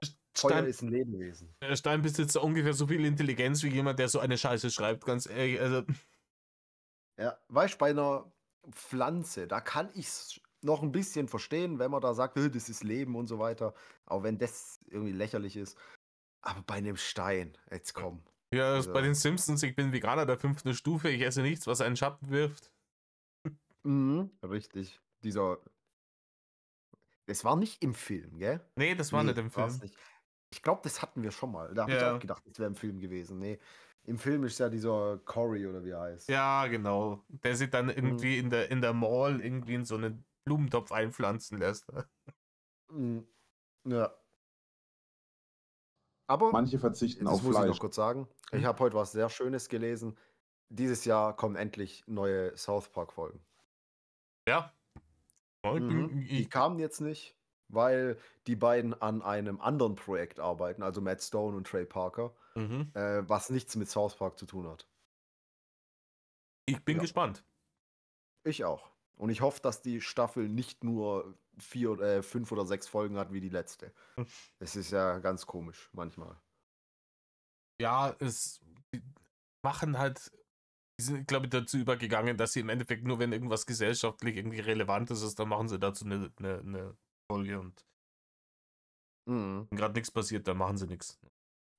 Stein, ist ein Lebewesen. Stein besitzt ungefähr so viel Intelligenz wie jemand, der so eine Scheiße schreibt, ganz ehrlich. Also, Ja, weißt du, bei einer Pflanze, da kann ich es noch ein bisschen verstehen, wenn man da sagt, das ist Leben und so weiter. Auch wenn das irgendwie lächerlich ist. Aber bei einem Stein, jetzt komm. ja, Also, bei den Simpsons, ich bin Veganer der 5. Stufe, ich esse nichts, was einen Schatten wirft. richtig. Das war nicht im Film, gell? Nee, das war nicht im war's Film. nicht. Ich glaube, das hatten wir schon mal. Da habe ich Ja. auch gedacht, das wäre im Film gewesen. Nee, im Film ist ja dieser Cory oder wie er heißt. Ja, genau. Der sich dann irgendwie in der Mall irgendwie in so einen Blumentopf einpflanzen lässt. Mhm. Ja. Aber Manche verzichten das auf muss ich noch Fleisch. kurz sagen. Ich habe heute was sehr Schönes gelesen. Dieses Jahr kommen endlich neue South Park-Folgen. Ja. Die kamen jetzt nicht, weil die beiden an einem anderen Projekt arbeiten, also Matt Stone und Trey Parker, was nichts mit South Park zu tun hat. Ich bin Ja. gespannt. Ich auch. Und ich hoffe, dass die Staffel nicht nur 5 oder 6 Folgen hat wie die letzte. Es ist ja ganz komisch manchmal. Ja, die machen halt, die sind, glaube ich, dazu übergegangen, dass sie im Endeffekt nur, wenn irgendwas gesellschaftlich irgendwie Relevantes ist, dann machen sie dazu eine Folge und Mhm. wenn gerade nichts passiert, dann machen sie nichts.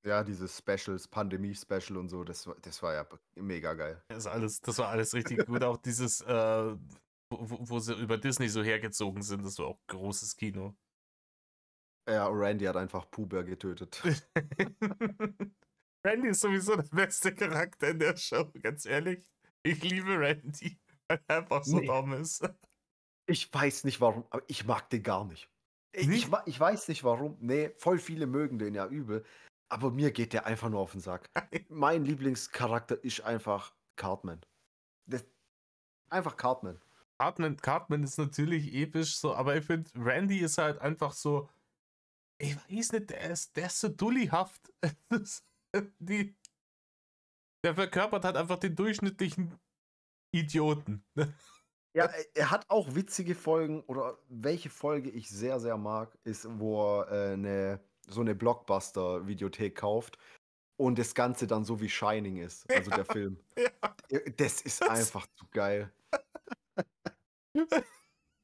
Ja, diese Specials, Pandemie-Special und so, das war ja mega geil. Das war alles richtig gut. Auch dieses, wo sie über Disney so hergezogen sind, das war auch großes Kino. Ja, Randy hat einfach Puber getötet. Randy ist sowieso der beste Charakter in der Show, ganz ehrlich. Ich liebe Randy, weil er einfach so Nee. dumm ist. Ich weiß nicht warum, aber ich mag den gar nicht. Nicht? Ich weiß nicht warum. Nee, voll viele mögen den ja übel. Aber mir geht der einfach nur auf den Sack. Mein Lieblingscharakter ist einfach Cartman. Einfach Cartman. Cartman ist natürlich episch, so, aber ich finde, Randy ist halt einfach so, ich weiß nicht, der ist so dullihaft. Der verkörpert halt einfach den durchschnittlichen Idioten. Ja, er hat auch witzige Folgen, oder welche Folge ich sehr, sehr mag, ist, wo er so eine Blockbuster-Videothek kauft und das Ganze dann so wie Shining ist, also der Film. Ja. Das ist einfach zu geil.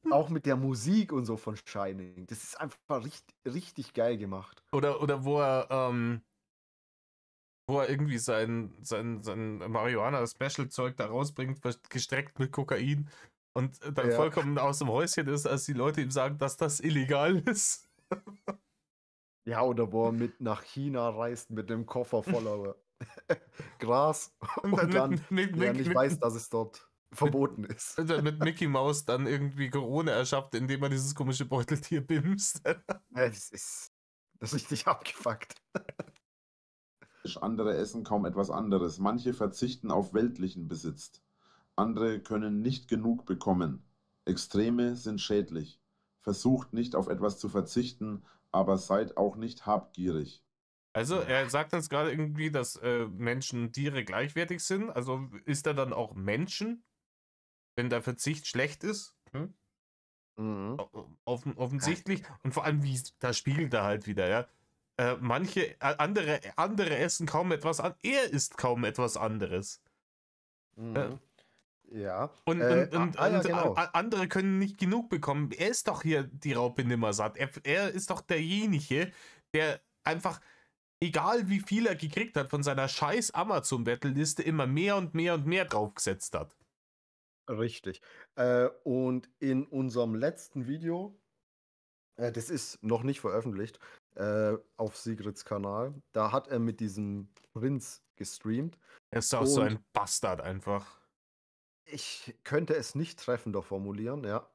Auch mit der Musik und so von Shining. Das ist einfach richtig, richtig geil gemacht. Oder wo er irgendwie sein Marihuana-Special-Zeug da rausbringt, gestreckt mit Kokain und dann Ja. vollkommen aus dem Häuschen ist, als die Leute ihm sagen, dass das illegal ist. Ja, oder wo er mit nach China reist mit dem Koffer voller Gras und dann nicht weiß, dass es dort verboten ist. mit Mickey Mouse dann irgendwie Corona erschafft, indem er dieses komische Beuteltier bimst. Das ist richtig abgefuckt. Andere essen kaum etwas anderes. Manche verzichten auf weltlichen Besitz. Andere können nicht genug bekommen. Extreme sind schädlich. Versucht nicht auf etwas zu verzichten, aber seid auch nicht habgierig. Also er sagt uns gerade irgendwie, dass Menschen und Tiere gleichwertig sind. Also ist er dann auch Menschen, wenn der Verzicht schlecht ist? Mhm. Offensichtlich. Und vor allem, da spiegelt er halt wieder, ja. Andere essen kaum etwas an. Er isst kaum etwas anderes. Mhm. Ja. Und genau. andere können nicht genug bekommen. Er ist doch hier die Raupe nimmersatt. Er ist doch derjenige, der einfach, egal wie viel er gekriegt hat, von seiner scheiß Amazon-Battle-Liste immer mehr und mehr und mehr draufgesetzt hat. Richtig. Und in unserem letzten Video, das ist noch nicht veröffentlicht, auf Sigrids Kanal, da hat er mit diesem Prinz gestreamt. Er ist auch so ein Bastard einfach. Ich könnte es nicht treffender formulieren, ja.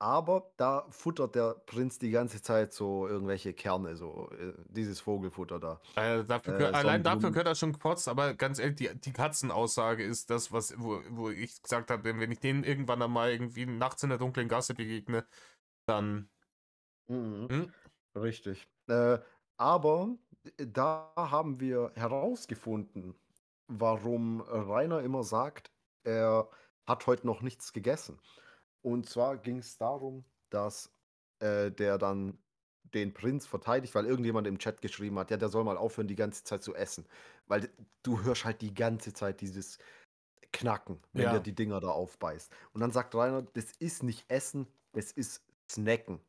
Aber da futtert der Prinz die ganze Zeit so irgendwelche Kerne, so dieses Vogelfutter da. Allein Sonnenblumen. dafür gehört er schon gekotzt, aber ganz ehrlich, die Katzenaussage ist das, wo ich gesagt habe, wenn ich denen irgendwann einmal irgendwie nachts in der dunklen Gasse begegne, dann. Mhm. Richtig. Aber da haben wir herausgefunden, warum Rainer immer sagt, er hat heute noch nichts gegessen. Und zwar ging es darum, dass der dann den Prinz verteidigt, weil irgendjemand im Chat geschrieben hat, ja, der soll mal aufhören, die ganze Zeit zu essen. Weil du hörst halt die ganze Zeit dieses Knacken, wenn Ja. der die Dinger da aufbeißt. Und dann sagt Rainer, das ist nicht Essen, das ist Snacken.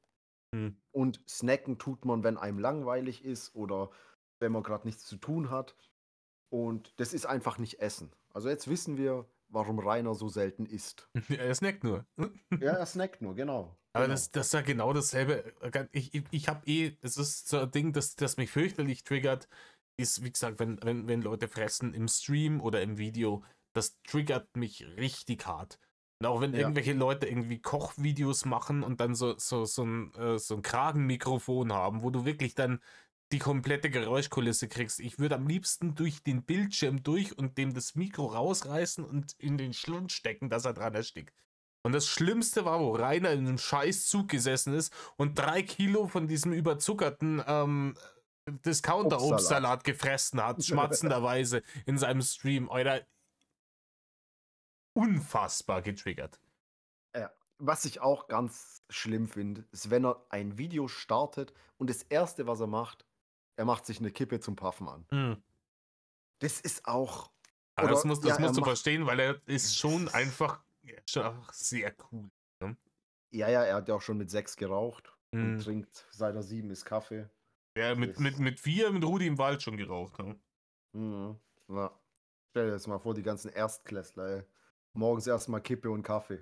Hm. Und snacken tut man, wenn einem langweilig ist oder wenn man gerade nichts zu tun hat. Und das ist einfach nicht Essen. Also jetzt wissen wir, warum Rainer so selten isst. Er snackt nur. Ja, er snackt nur, genau. Aber genau. das ist ja genau dasselbe. Ich habe es ist so ein Ding, das mich fürchterlich triggert, ist, wie gesagt, wenn Leute fressen im Stream oder im Video, das triggert mich richtig hart. Und auch wenn irgendwelche Leute irgendwie Kochvideos machen und dann so ein Kragenmikrofon haben, wo du wirklich dann die komplette Geräuschkulisse kriegst. Ich würde am liebsten durch den Bildschirm durch und dem das Mikro rausreißen und in den Schlund stecken, dass er dran erstickt. Und das Schlimmste war, wo Rainer in einem scheiß Zug gesessen ist und 3 Kilo von diesem überzuckerten Discounter-Obstsalat gefressen hat, schmatzenderweise in seinem Stream. Alter, unfassbar getriggert. Was ich auch ganz schlimm finde, ist, wenn er ein Video startet und das Erste, was er macht sich eine Kippe zum Puffen an. Mhm. Das ist auch. Aber das Oder musst er du macht. verstehen, weil er ist schon Das ist- einfach sehr cool. Ja, er hat ja auch schon mit 6 geraucht und Mhm. trinkt seit er 7 ist Kaffee. Ja, Das- mit 4 mit Rudi im Wald schon geraucht. Ne? Mhm. Ja. Stell dir das mal vor, die ganzen Erstklässler, ey. Morgens erstmal Kippe und Kaffee.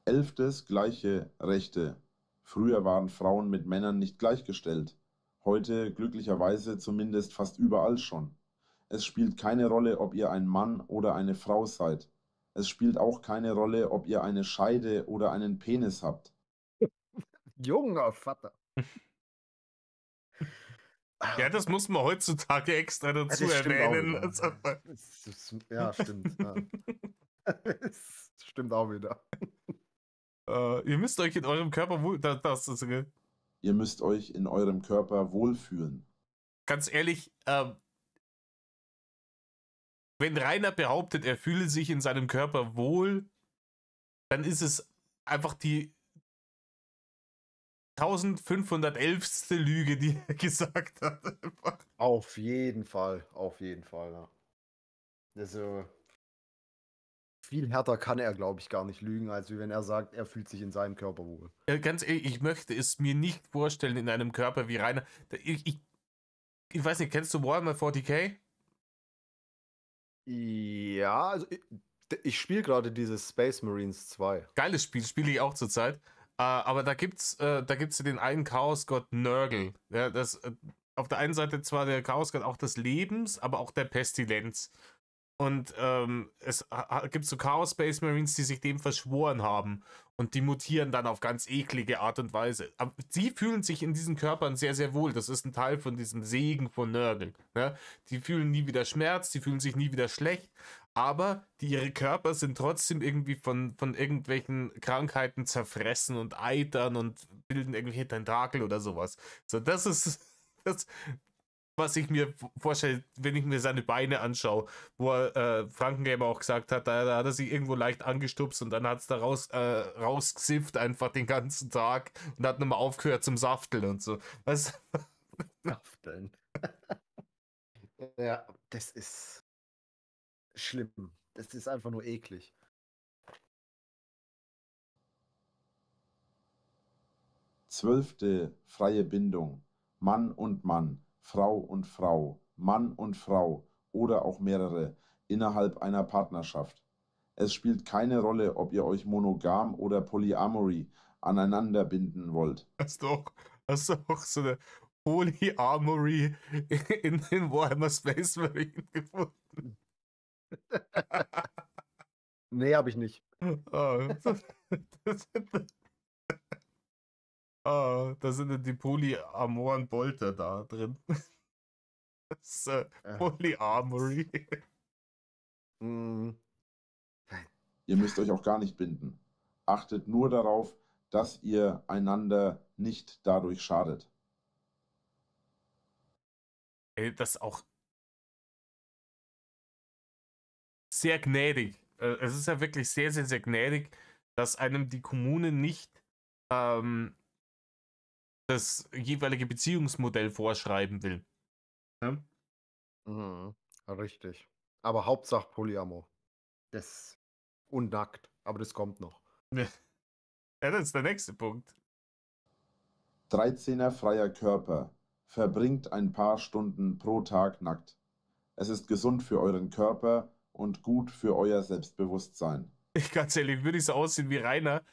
11. Gleiche Rechte. Früher waren Frauen mit Männern nicht gleichgestellt. Heute glücklicherweise zumindest fast überall schon. Es spielt keine Rolle, ob ihr ein Mann oder eine Frau seid. Es spielt auch keine Rolle, ob ihr eine Scheide oder einen Penis habt. Junger Vater. Ja, das muss man heutzutage extra dazu das stimmt auch erwähnen. wieder. Ja, stimmt. Ja. Das stimmt auch wieder. Ihr müsst euch in eurem Körper wohl. Das ist, Ihr müsst euch in eurem Körper wohlfühlen. ganz ehrlich, wenn Rainer behauptet, er fühle sich in seinem Körper wohl, dann ist es einfach die 1511. Lüge, die er gesagt hat. Einfach. Auf jeden Fall. Ja. Also, viel härter kann er, glaube ich, gar nicht lügen, als wenn er sagt, er fühlt sich in seinem Körper wohl. Ganz ehrlich, ich möchte es mir nicht vorstellen in einem Körper wie Rainer. Ich weiß nicht, kennst du Warhammer 40k? Ja, also ich spiele gerade dieses Space Marines 2. Geiles Spiel, spiele ich auch zurzeit. Aber da gibt's den einen Chaosgott Nurgle. Ja, auf der einen Seite zwar der Chaosgott auch des Lebens, aber auch der Pestilenz. Und es gibt so Chaos Space Marines, die sich dem verschworen haben. Und die mutieren dann auf ganz eklige Art und Weise. Aber sie fühlen sich in diesen Körpern sehr, sehr wohl. Das ist ein Teil von diesem Segen von Nurgle. Ne? Die fühlen nie wieder Schmerz, die fühlen sich nie wieder schlecht. Aber ihre Körper sind trotzdem irgendwie von irgendwelchen Krankheiten zerfressen und eitern und bilden irgendwelche Tentakel oder sowas. So, das ist das, was ich mir vorstelle, wenn ich mir seine Beine anschaue, wo Frankengamer auch gesagt hat, da hat er sich irgendwo leicht angestupst und dann hat es da rausgesifft einfach den ganzen Tag und hat nochmal aufgehört zum Safteln und so. Was? Safteln. Ja, das ist schlimm. Das ist einfach nur eklig. Zwölfte freie Bindung. Mann und Mann, Frau und Frau, Mann und Frau oder auch mehrere innerhalb einer Partnerschaft. Es spielt keine Rolle, ob ihr euch monogam oder Polyamory aneinander binden wollt. Hast du auch so eine Polyamory in Warhammer Space Marine gefunden? Nee, habe ich nicht. Da sind dann die polyamoren Bolter da drin. Das ist Polyamory. Mm, Ihr müsst euch auch gar nicht binden. Achtet nur darauf, dass ihr einander nicht dadurch schadet. Ey, das ist auch sehr gnädig. Es ist ja wirklich sehr, sehr, sehr gnädig, dass einem die Kommune nicht das jeweilige Beziehungsmodell vorschreiben will. Ja? Richtig. Aber Hauptsache Polyamor. Das und nackt. Aber das kommt noch. Ja, das ist der nächste Punkt. 13er freier Körper. Verbringt ein paar Stunden pro Tag nackt. Es ist gesund für euren Körper und gut für euer Selbstbewusstsein. Ganz ehrlich, würde ich so aussehen wie Rainer,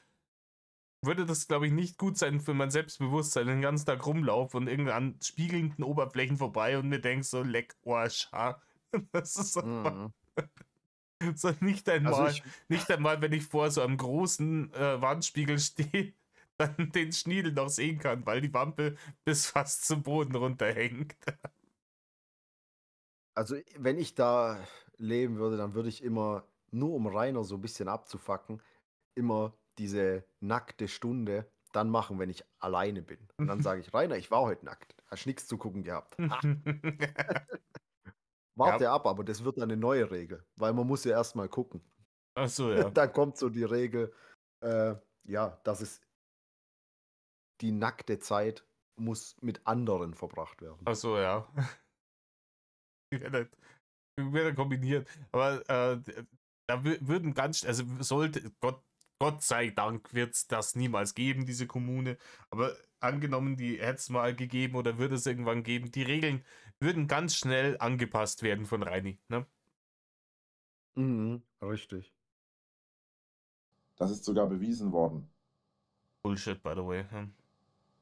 würde das, glaube ich, nicht gut sein für mein Selbstbewusstsein, den ganzen Tag rumlaufe und irgendwie an spiegelnden Oberflächen vorbei und mir denke so, leck Orscha. Das ist so, so nicht einmal, wenn ich vor so einem großen Wandspiegel stehe, dann den Schniedel noch sehen kann, weil die Wampe bis fast zum Boden runterhängt. Also, wenn ich da leben würde, dann würde ich immer, nur um Rainer so ein bisschen abzufacken, immer diese nackte Stunde dann machen, wenn ich alleine bin. Und dann sage ich, Rainer, ich war heute nackt. Hast nichts zu gucken gehabt. Ja, Warte ab, aber das wird eine neue Regel, weil man muss ja erstmal gucken. achso, ja. Dann kommt so die Regel, ja, dass es die nackte Zeit muss mit anderen verbracht werden. Achso, ja. Die werden kombiniert. Aber da würden also sollte, Gott sei Dank wird es das niemals geben, diese Kommune. Aber angenommen, die hätte es mal gegeben oder würde es irgendwann geben, die Regeln würden ganz schnell angepasst werden von Reini. Ne? Mhm, richtig. Das ist sogar bewiesen worden. Bullshit, by the way.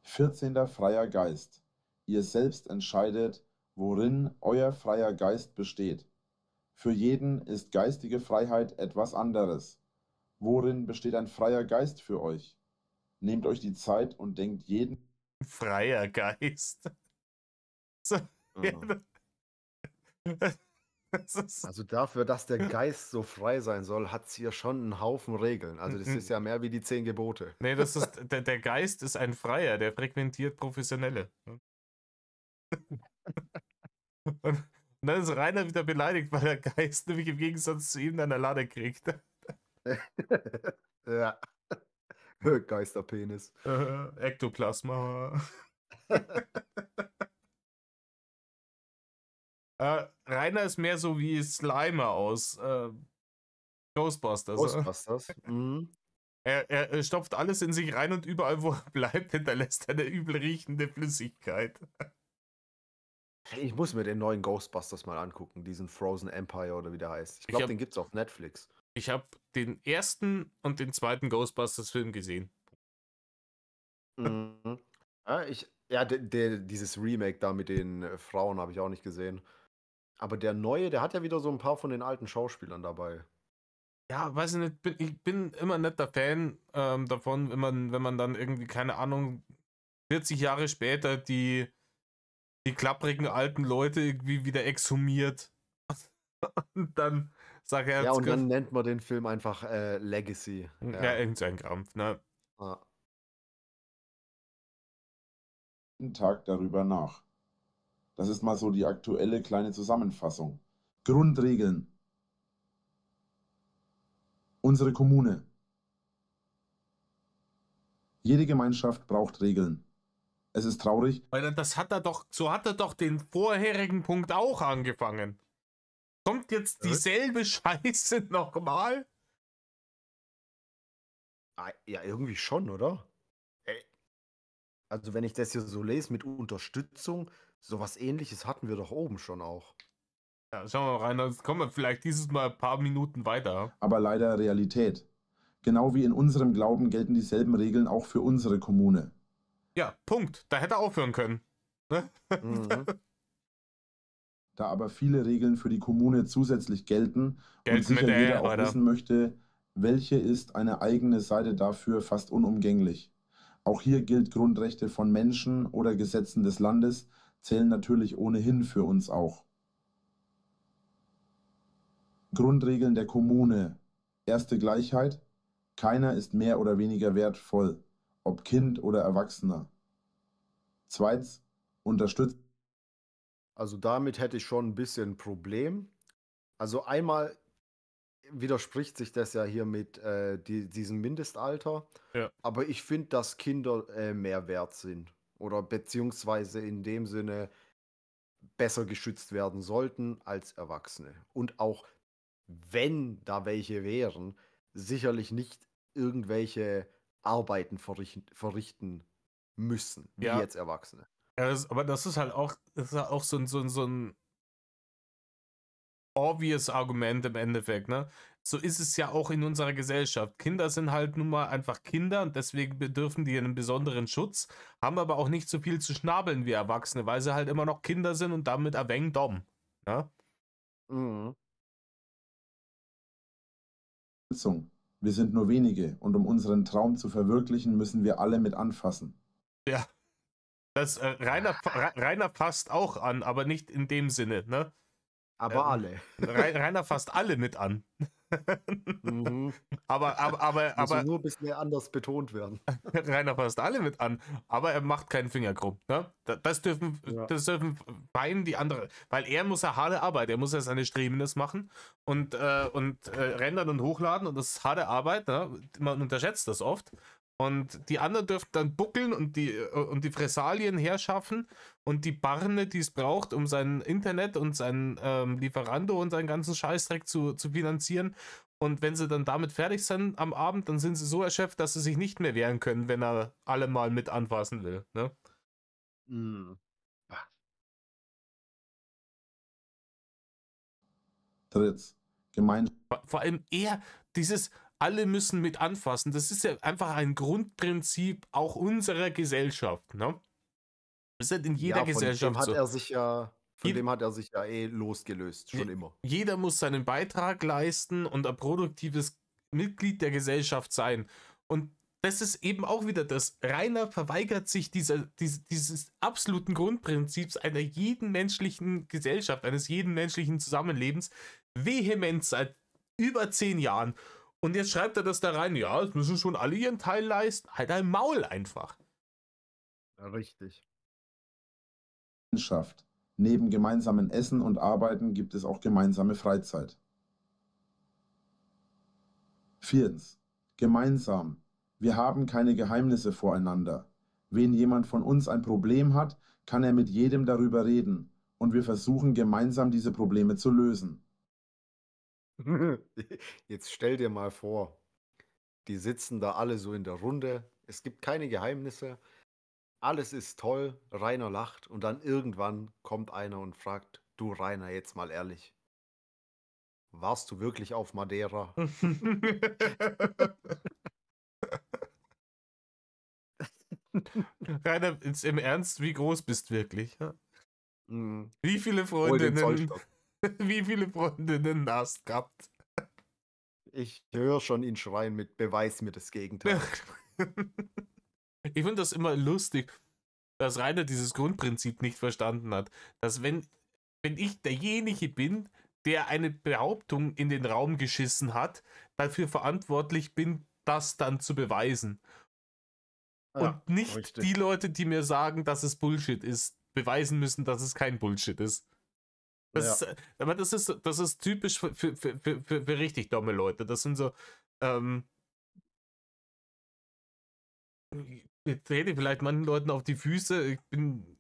14. freier Geist. Ihr selbst entscheidet, worin euer freier Geist besteht. Für jeden ist geistige Freiheit etwas anderes. Worin besteht ein freier Geist für euch? Nehmt euch die Zeit und denkt jeden. Freier Geist. So, ja, das ist, Also dafür, dass der Geist so frei sein soll, hat es hier schon einen Haufen Regeln. Also das ist ja mehr wie die 10 Gebote. nee, das ist, der Geist ist ein Freier, der frequentiert Professionelle. Und dann ist Rainer wieder beleidigt, weil der Geist nämlich im Gegensatz zu ihm eine Lade kriegt. Ja. Geisterpenis. Ektoplasma. Rainer ist mehr so wie Slimer aus Ghostbusters. Ghostbusters. Mhm. Er stopft alles in sich rein und überall, wo er bleibt, hinterlässt er eine übel riechende Flüssigkeit. Ich muss mir den neuen Ghostbusters mal angucken, diesen Frozen Empire oder wie der heißt. Ich Ich glaube, hab- den gibt's auf Netflix. Ich habe den ersten und den zweiten Ghostbusters-Film gesehen. Mhm. Ja, dieses Remake da mit den Frauen habe ich auch nicht gesehen. Aber der neue, der hat ja wieder so ein paar von den alten Schauspielern dabei. Ja, weiß ich nicht, ich bin immer netter Fan davon, wenn man dann irgendwie, keine Ahnung, 40 Jahre später die klapprigen alten Leute irgendwie wieder exhumiert. Und dann sagt er, Ja, und dann nennt man den Film einfach Legacy. ja, irgend so ein Krampf, ne? Ja. Tag darüber nach. Das ist mal so die aktuelle kleine Zusammenfassung. Grundregeln. Unsere Kommune. Jede Gemeinschaft braucht Regeln. Es ist traurig. Weil so hat er doch den vorherigen Punkt auch angefangen. Kommt jetzt dieselbe Scheiße nochmal? Ja, irgendwie schon, oder? Also wenn ich das hier so lese mit Unterstützung, sowas ähnliches hatten wir doch oben schon auch. Ja, schauen wir mal rein, dann kommen wir vielleicht dieses Mal ein paar Minuten weiter. Aber leider Realität. Genau wie in unserem Glauben gelten dieselben Regeln auch für unsere Kommune. Ja, Punkt. Da hätte er aufhören können. Ne? Mhm. Da aber viele Regeln für die Kommune zusätzlich gelten Gelten und sicher mit jeder auch Alter. wissen möchte, welche ist eine eigene Seite dafür fast unumgänglich. Auch hier gilt Grundrechte von Menschen oder Gesetzen des Landes zählen natürlich ohnehin für uns auch. Grundregeln der Kommune. Erste Gleichheit. Keiner ist mehr oder weniger wertvoll, ob Kind oder Erwachsener. Zweitens, unterstützt. Also damit hätte ich schon ein bisschen ein Problem. Also einmal widerspricht sich das ja hier mit diesem Mindestalter. Ja. Aber ich finde, dass Kinder mehr wert sind. Oder beziehungsweise in dem Sinne besser geschützt werden sollten als Erwachsene. Und auch wenn da welche wären, sicherlich nicht irgendwelche Arbeiten verrichten müssen, wie Ja. jetzt Erwachsene. Ja, aber das ist halt auch so ein obvious Argument im Endeffekt, ne? So ist es ja auch in unserer Gesellschaft. Kinder sind halt nun mal einfach Kinder und deswegen bedürfen die einen besonderen Schutz, haben aber auch nicht so viel zu schnabeln wie Erwachsene, weil sie halt immer noch Kinder sind und damit ein wenig dumm. Ja? Mhm. Wir sind nur wenige und um unseren Traum zu verwirklichen, müssen wir alle mit anfassen. Ja. Das Rainer passt auch an, aber nicht in dem Sinne, ne? Aber alle. Rainer fasst alle mit an. Mhm. Aber Muss nur ein bisschen anders betont werden. Rainer fasst alle mit an, aber er macht keinen Finger krumm. Ne? Das dürfen Ja. fein die andere, weil er muss ja harte Arbeit, er muss ja seine Streaminess machen und rendern und hochladen und das ist harte Arbeit, ne? Man unterschätzt das oft. Und die anderen dürfen dann buckeln und die Fressalien herschaffen und die Barne, die es braucht, um sein Internet und sein Lieferando und seinen ganzen Scheißdreck zu finanzieren. Und wenn sie dann damit fertig sind am Abend, dann sind sie so erschöpft, dass sie sich nicht mehr wehren können, wenn er alle mal mit anfassen will. Ne? Mhm. Drittens, Vor allem er, dieses alle müssen mit anfassen, das ist ja einfach ein Grundprinzip auch unserer Gesellschaft. Ne? Das ist halt in jeder Ja, von dem Gesellschaft hat so. er sich ja, von Jed- dem hat er sich ja eh losgelöst, schon immer. Jeder muss seinen Beitrag leisten und ein produktives Mitglied der Gesellschaft sein. Und das ist eben auch wieder das. Rainer verweigert sich dieses absoluten Grundprinzips einer jeden menschlichen Gesellschaft, eines jeden menschlichen Zusammenlebens, vehement seit über 10 Jahren. Und jetzt schreibt er das da rein, ja, es müssen schon alle ihren Teil leisten. Halt ein Maul einfach. Ja, richtig. Gemeinschaft. Neben gemeinsamen Essen und Arbeiten gibt es auch gemeinsame Freizeit. Viertens, gemeinsam. Wir haben keine Geheimnisse voreinander. Wenn jemand von uns ein Problem hat, kann er mit jedem darüber reden und wir versuchen gemeinsam diese Probleme zu lösen. Jetzt stell dir mal vor, die sitzen da alle so in der Runde, es gibt keine Geheimnisse, alles ist toll, Rainer lacht und dann irgendwann kommt einer und fragt, du Rainer, jetzt mal ehrlich, warst du wirklich auf Madeira? Rainer, jetzt im Ernst, wie groß bist du wirklich? Ja? Mhm. Wie viele Hol den Freundinnen, Zollstock. wie viele Freundinnen hast du gehabt? Ich höre schon ihn schreien mit Beweis mir das Gegenteil. Ich finde das immer lustig, dass Rainer dieses Grundprinzip nicht verstanden hat. Dass wenn ich derjenige bin, der eine Behauptung in den Raum geschissen hat, dafür verantwortlich bin, das dann zu beweisen. Ja, Und nicht richtig. die Leute, die mir sagen, dass es Bullshit ist, beweisen müssen, dass es kein Bullshit ist. Das, Ja. aber das ist typisch für richtig dumme Leute. Das sind so, ich trete vielleicht manchen Leuten auf die Füße. Ich bin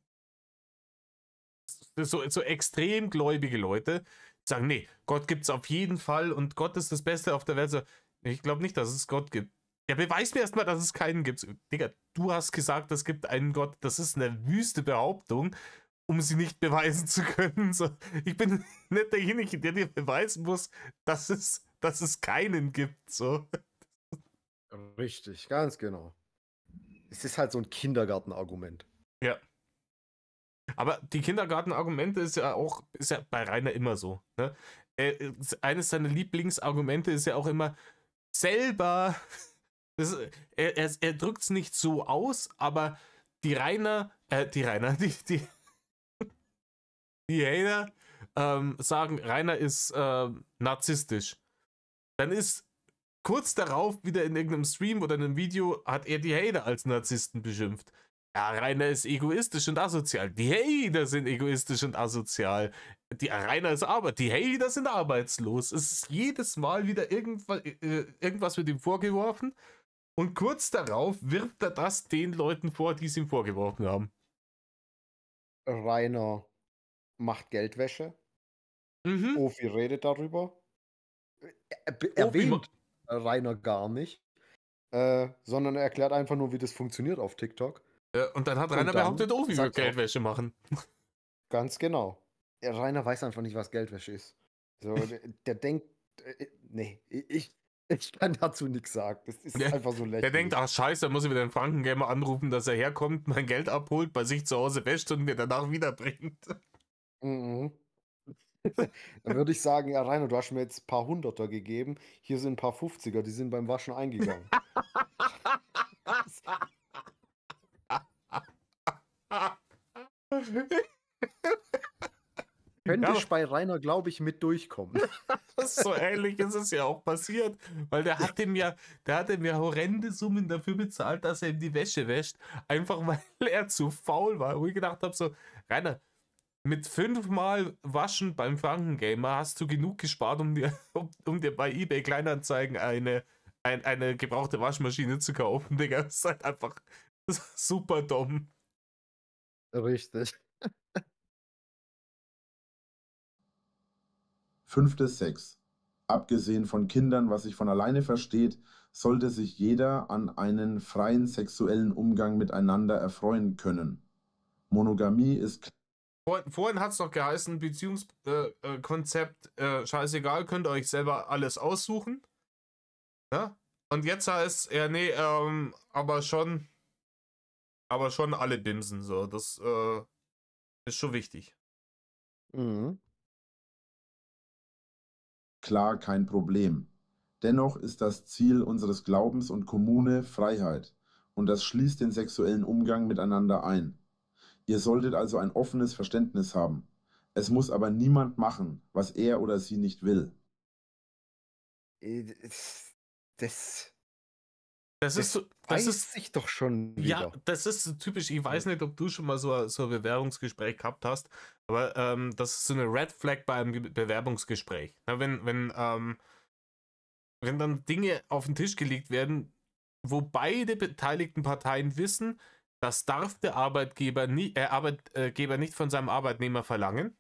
so extrem gläubige Leute, die sagen, nee, Gott gibt es auf jeden Fall und Gott ist das Beste auf der Welt. So, ich glaube nicht, dass es Gott gibt. Ja, beweis mir erstmal, dass es keinen gibt. Digga, du hast gesagt, es gibt einen Gott. Das ist eine wüste Behauptung, um sie nicht beweisen zu können. So, ich bin nicht derjenige, der dir beweisen muss, dass es keinen gibt. So. Richtig, ganz genau. Es ist halt so ein Kindergartenargument. Ja. Aber die Kindergartenargumente ist ja bei Rainer immer so. Ne? Eines seiner Lieblingsargumente ist ja auch immer selber. Er drückt es nicht so aus, aber die Hater sagen, Rainer ist narzisstisch. Dann ist kurz darauf wieder in irgendeinem Stream oder in einem Video hat er die Hater als Narzissten beschimpft. Ja, Rainer ist egoistisch und asozial. Die Hater sind egoistisch und asozial. Rainer ist die Hater sind arbeitslos. Es ist jedes Mal wieder irgendwas wird ihm vorgeworfen und kurz darauf wirft er das den Leuten vor, die es ihm vorgeworfen haben. Rainer macht Geldwäsche. Mhm. Ofi redet darüber. Er Ofi erwähnt Rainer gar nicht, sondern er erklärt einfach nur, wie das funktioniert auf TikTok. Und dann hat Und Rainer dann behauptet, Ofi wird sagt's auch. Geldwäsche machen. Ganz genau. Rainer weiß einfach nicht, was Geldwäsche ist. So, der denkt, nee, ich kann dazu nichts sagen. Das ist einfach so lächerlich. Der denkt, ach scheiße, da muss ich wieder den Frankengamer anrufen, dass er herkommt, mein Geld abholt, bei sich zu Hause wäscht und mir danach wiederbringt. Mhm. Dann würde ich sagen, ja, Rainer, du hast mir jetzt ein paar Hunderter gegeben. Hier sind ein paar 50er, die sind beim Waschen eingegangen. Könnte ich bei Rainer, glaube ich, mit durchkommen. So ähnlich ist es ja auch passiert, weil der hat ihm ja horrende Summen dafür bezahlt, dass er ihm die Wäsche wäscht, einfach weil er zu faul war. Wo ich gedacht habe, so, Rainer, mit 5-mal Waschen beim Frankengamer hast du genug gespart, um dir bei eBay Kleinanzeigen eine gebrauchte Waschmaschine zu kaufen, Digga. Das ist halt einfach super dumm. Richtig. 5.6. Abgesehen von Kindern, was sich von alleine versteht, sollte sich jeder an einen freien sexuellen Umgang miteinander erfreuen können. Monogamie ist Vorhin hat es noch geheißen, Beziehungskonzept, scheißegal, könnt ihr euch selber alles aussuchen. Ja? Und jetzt heißt es, ja, nee, aber schon alle Bimsen, so. Das ist schon wichtig. Mhm. klar kein Problem. Dennoch ist das Ziel unseres Glaubens und Kommune Freiheit, und das schließt den sexuellen Umgang miteinander ein. Ihr solltet also ein offenes Verständnis haben. Es muss aber niemand machen, was er oder sie nicht will. Das Das ist so, das beißt ist, sich doch schon ja, wieder. das ist so typisch. Ich weiß nicht, ob du schon mal so ein Bewerbungsgespräch gehabt hast, aber das ist so eine Red Flag bei einem Bewerbungsgespräch. Na, wenn dann Dinge auf den Tisch gelegt werden, wo beide beteiligten Parteien wissen, das darf der Arbeitgeber nicht von seinem Arbeitnehmer verlangen.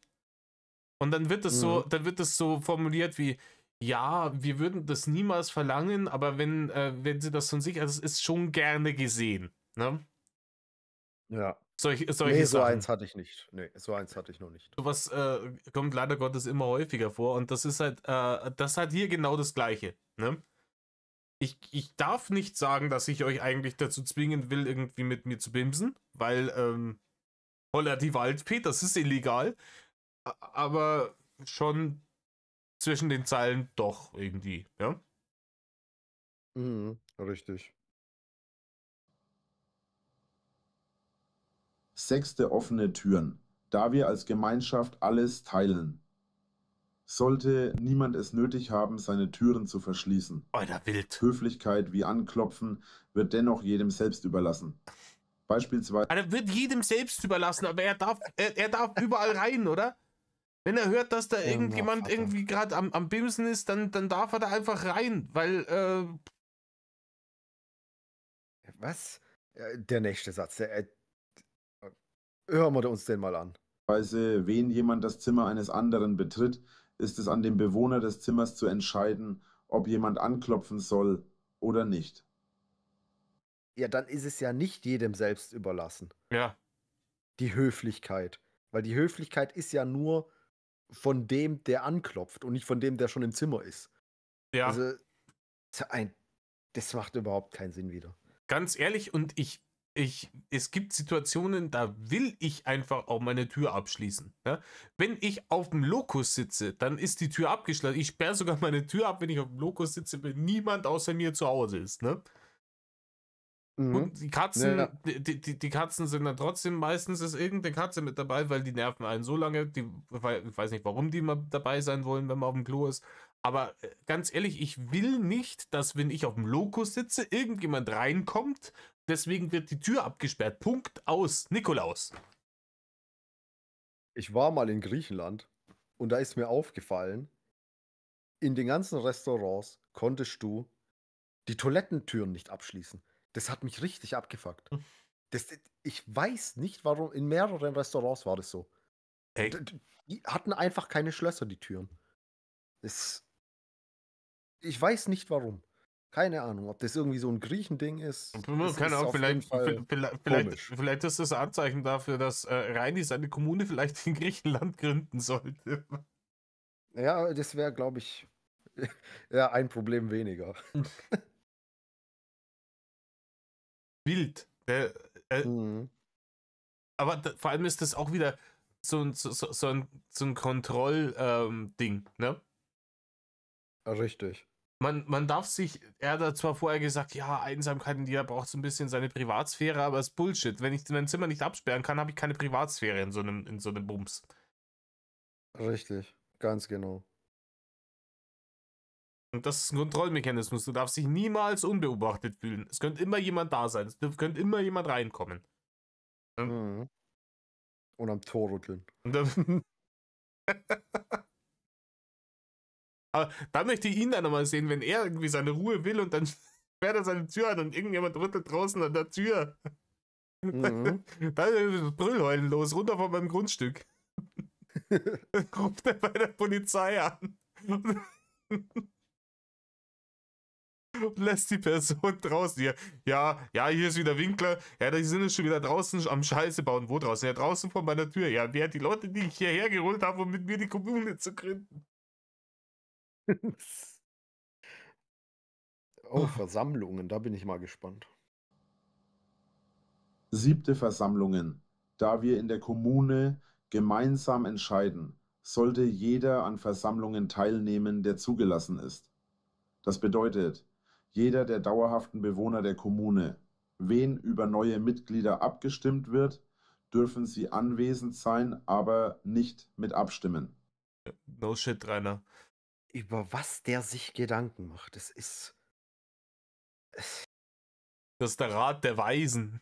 Und dann wird es Mhm. so formuliert wie, ja, wir würden das niemals verlangen, aber wenn sie das von sich, also es ist schon gerne gesehen. Ne? Ja. Solche Nee, so Sachen. eins hatte ich nicht. Nee, so eins hatte ich noch nicht. Sowas kommt leider Gottes immer häufiger vor und das ist halt hier genau das Gleiche. Ne? Ich darf nicht sagen, dass ich euch eigentlich dazu zwingen will, irgendwie mit mir zu bimsen, weil holla die Waldfee, das ist illegal, aber schon zwischen den Zeilen doch irgendwie, ja. Mhm. Richtig. 6. offene Türen, da wir als Gemeinschaft alles teilen. Sollte niemand es nötig haben, seine Türen zu verschließen. Alter, wild. Höflichkeit wie Anklopfen wird dennoch jedem selbst überlassen. Beispielsweise Alter, wird jedem selbst überlassen, aber er darf überall rein, oder? Wenn er hört, dass da Na, irgendjemand Vater. irgendwie gerade am Bimsen ist, dann darf er da einfach rein, weil, Was? Der nächste Satz. Hören wir uns den mal an. wen jemand das Zimmer eines anderen betritt, ist es an dem Bewohner des Zimmers zu entscheiden, ob jemand anklopfen soll oder nicht. Ja, dann ist es ja nicht jedem selbst überlassen. ja. Die Höflichkeit. Weil die Höflichkeit ist ja nur von dem, der anklopft und nicht von dem, der schon im Zimmer ist. Ja, Also, das macht überhaupt keinen Sinn wieder. ganz ehrlich, und es gibt Situationen, da will ich einfach auch meine Tür abschließen. Ne? Wenn ich auf dem Lokus sitze, dann ist die Tür abgeschlossen. Ich sperre sogar meine Tür ab, wenn ich auf dem Lokus sitze, wenn niemand außer mir zu Hause ist. Ne? Mhm. Und die Katzen, die Katzen sind dann trotzdem meistens ist irgendeine Katze mit dabei, weil die nerven einen so lange. Ich weiß nicht, warum die mal dabei sein wollen, wenn man auf dem Klo ist. Aber ganz ehrlich, ich will nicht, dass, wenn ich auf dem Lokus sitze, irgendjemand reinkommt. Deswegen wird die Tür abgesperrt. Punkt aus. Nikolaus. Ich war mal in Griechenland und da ist mir aufgefallen, in den ganzen Restaurants konntest du die Toilettentüren nicht abschließen. Das hat mich richtig abgefuckt. Ich weiß nicht, warum. In mehreren Restaurants war das so. Hey, Die hatten einfach keine Schlösser, die Türen. Ich weiß nicht warum. Keine Ahnung, ob das irgendwie so ein Griechending ist. Es keine ist Ahnung, auf jeden Fall komisch. vielleicht ist das ein Anzeichen dafür, dass Reini seine Kommune vielleicht in Griechenland gründen sollte. Ja, das wäre, glaube ich, ja, ein Problem weniger. Wild. Mhm. Aber vor allem ist das auch wieder so ein Kontroll-Ding, ne? Richtig. Man darf sich, er hat da zwar vorher gesagt, ja, Einsamkeit und jeder braucht so ein bisschen seine Privatsphäre, aber es ist Bullshit. Wenn ich mein Zimmer nicht absperren kann, habe ich keine Privatsphäre in so einem Bums. Richtig. Ganz genau. Und das ist ein Kontrollmechanismus. Du darfst dich niemals unbeobachtet fühlen. Es könnte immer jemand da sein. Es könnte immer jemand reinkommen. Mhm. Und am Tor rütteln. Und dann, aber da möchte ich ihn dann nochmal sehen, wenn er irgendwie seine Ruhe will und dann sperrt er seine Tür an und irgendjemand rüttelt draußen an der Tür. Mhm. Dann ist das Brüllheulen los, runter von meinem Grundstück. Ruft er bei der Polizei an. Und lässt die Person draußen. Ja, hier ist wieder Winkler. Ja, die sind jetzt schon wieder draußen am Scheiße bauen. Wo draußen? Ja, draußen vor meiner Tür. Ja, wer die Leute, die ich hierher geholt habe, um mit mir die Kommune zu gründen. Oh, Versammlungen, da bin ich mal gespannt. 7. Versammlungen. Da wir in der Kommune gemeinsam entscheiden, sollte jeder an Versammlungen teilnehmen, der zugelassen ist. Das bedeutet, jeder der dauerhaften Bewohner der Kommune, wen über neue Mitglieder abgestimmt wird, dürfen sie anwesend sein, aber nicht mit abstimmen. No shit, Rainer. Über was der sich Gedanken macht, das ist. Das ist der Rat der Weisen.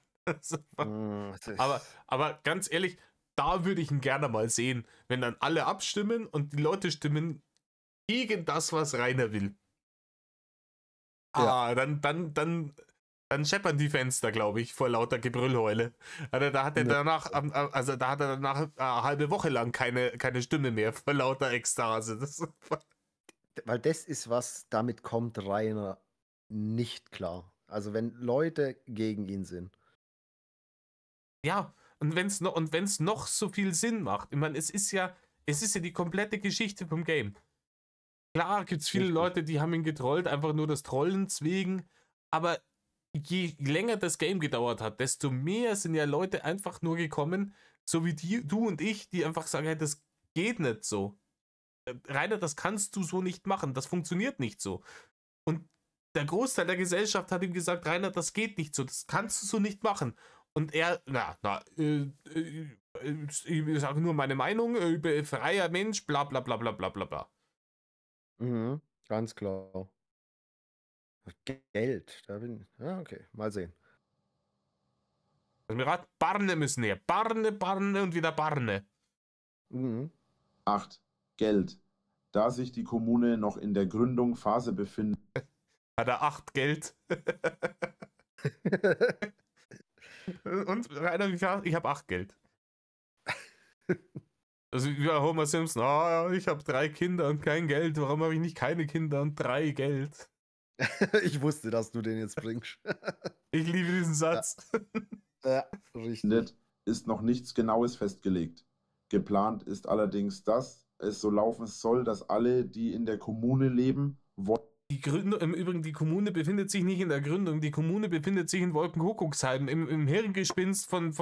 Aber ganz ehrlich, da würde ich ihn gerne mal sehen, wenn dann alle abstimmen und die Leute stimmen gegen das, was Rainer will. Ja. Dann scheppern die Fenster, glaube ich, vor lauter Gebrüllheule. Also da hat er Ne. danach, eine halbe Woche lang keine Stimme mehr vor lauter Ekstase. Weil das ist was, damit kommt Rainer nicht klar. Also wenn Leute gegen ihn sind. Ja, und wenn's noch so viel Sinn macht. Ich meine, es ist ja die komplette Geschichte vom Game. Klar gibt es viele Richtig. Leute, die haben ihn getrollt, einfach nur des Trollens wegen. Aber je länger das Game gedauert hat, desto mehr sind ja Leute einfach nur gekommen, so wie du und ich, die einfach sagen, hey, das geht nicht so. Rainer, das kannst du so nicht machen, das funktioniert nicht so. Und der Großteil der Gesellschaft hat ihm gesagt, Rainer, das geht nicht so, das kannst du so nicht machen. Und er, ich sage nur meine Meinung, freier Mensch, bla bla bla bla bla bla bla. Mhm, ganz klar. Geld, da bin ich. Ja, okay, mal sehen. Also mir raten, Barne müssen her. Barne, Barne und wieder Barne. Mhm. 8. Geld. Da sich die Kommune noch in der Gründungsphase befindet, Hat er 8 Geld. Und Rainer, wie viel? Ich habe 8 Geld. Also wie bei Homer Simpson. Ich habe 3 Kinder und kein Geld. Warum habe ich nicht keine Kinder und 3 Geld? Ich wusste, dass du den jetzt bringst. Ich liebe diesen Satz. Ja, richtig. ist noch nichts Genaues festgelegt. Geplant ist allerdings, dass es so laufen soll, dass alle, die in der Kommune leben, Die Gründung, im Übrigen, die Kommune befindet sich nicht in der Gründung. Die Kommune befindet sich in Wolkenkuckucksheim, im Hirngespinst von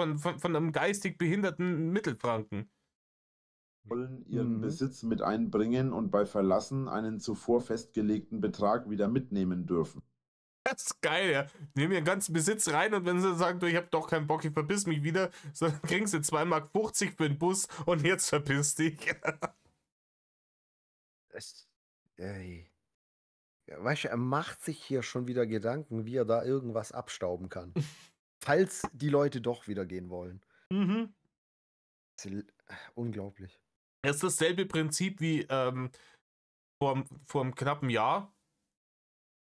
einem geistig behinderten Mittelfranken. wollen ihren Mhm. Besitz mit einbringen und bei Verlassen einen zuvor festgelegten Betrag wieder mitnehmen dürfen. Das ist geil, ja. Nehmen ihren ganzen Besitz rein und wenn sie sagen, du, ich hab doch keinen Bock, ich verpiss mich wieder, so, dann kriegen sie 2,50 Mark für den Bus und jetzt verpiss dich. Ey. Ja, weißt du, er macht sich hier schon wieder Gedanken, wie er da irgendwas abstauben kann. Falls die Leute doch wieder gehen wollen. Mhm. Das ist unglaublich. Das ist dasselbe Prinzip wie vor einem knappen Jahr,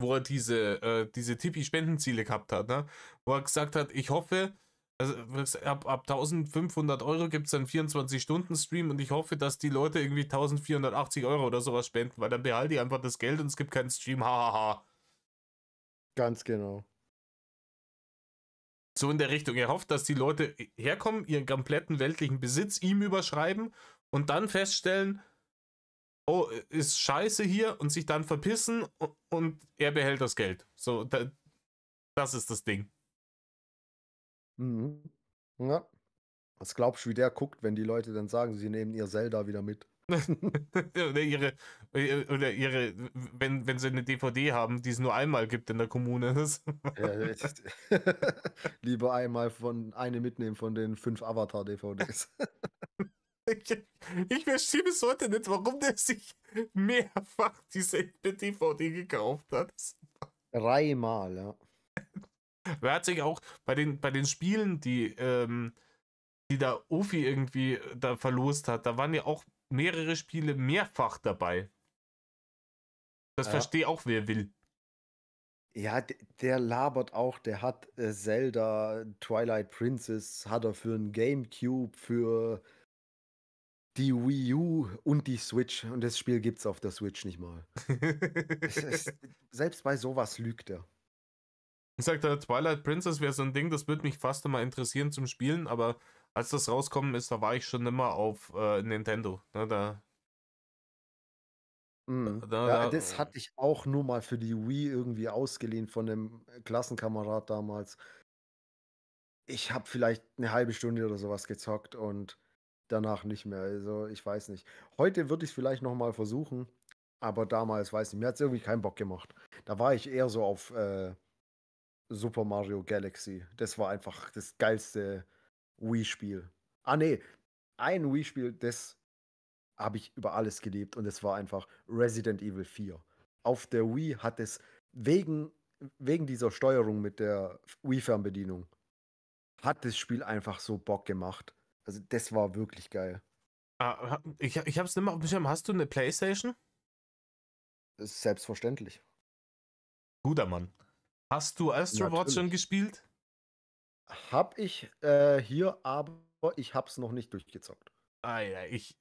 wo er diese Tipi-Spendenziele gehabt hat, ne? Wo er gesagt hat, ich hoffe, also ab 1500 Euro gibt es einen 24-Stunden-Stream und ich hoffe, dass die Leute irgendwie 1480 Euro oder sowas spenden, weil dann behalte ich einfach das Geld und es gibt keinen Stream, hahaha. Ganz genau. So in der Richtung. Er hofft, dass die Leute herkommen, ihren kompletten weltlichen Besitz ihm überschreiben und dann feststellen, oh, ist scheiße hier und sich dann verpissen und er behält das Geld. So, das ist das Ding. Mhm. Ja. Was glaubst du, wie der guckt, wenn die Leute dann sagen, sie nehmen ihr Zelda wieder mit? oder wenn sie eine DVD haben, die es nur einmal gibt in der Kommune. Ja, lieber einmal eine mitnehmen von den 5 Avatar-DVDs. Ich verstehe bis heute nicht, warum der sich mehrfach dieselbe DVD gekauft hat. 3 Mal, ja. Er hat sich auch bei den Spielen, die da Ofi irgendwie da verlost hat, da waren ja auch mehrere Spiele mehrfach dabei. Das Ja. verstehe auch, wer will. Ja, der labert auch, der hat Zelda, Twilight Princess, hat er für ein GameCube, für die Wii U und die Switch. Und das Spiel gibt's auf der Switch nicht mal. Selbst bei sowas lügt er. Ich sagte, Twilight Princess wäre so ein Ding, das würde mich fast immer interessieren zum Spielen, aber als das rauskommen ist, da war ich schon immer auf Nintendo. Ne, Ja, das hatte ich auch nur mal für die Wii irgendwie ausgeliehen von einem Klassenkamerad damals. Ich habe vielleicht eine halbe Stunde oder sowas gezockt und danach nicht mehr. Also ich weiß nicht. Heute würde ich es vielleicht noch mal versuchen, aber damals weiß ich nicht. Mir hat es irgendwie keinen Bock gemacht. Da war ich eher so auf Super Mario Galaxy. Das war einfach das geilste Wii-Spiel. Ah nee, ein Wii-Spiel, das habe ich über alles geliebt und es war einfach Resident Evil 4. Auf der Wii hat es wegen dieser Steuerung mit der Wii-Fernbedienung hat das Spiel einfach so Bock gemacht. Also das war wirklich geil. Ich hab's nicht mehr auf dem Schirm. Hast du eine Playstation? Das ist selbstverständlich. Guter Mann. Hast du Astro Watch schon Natürlich. gespielt? Hab ich hier, aber ich hab's noch nicht durchgezockt. Ah ja, ich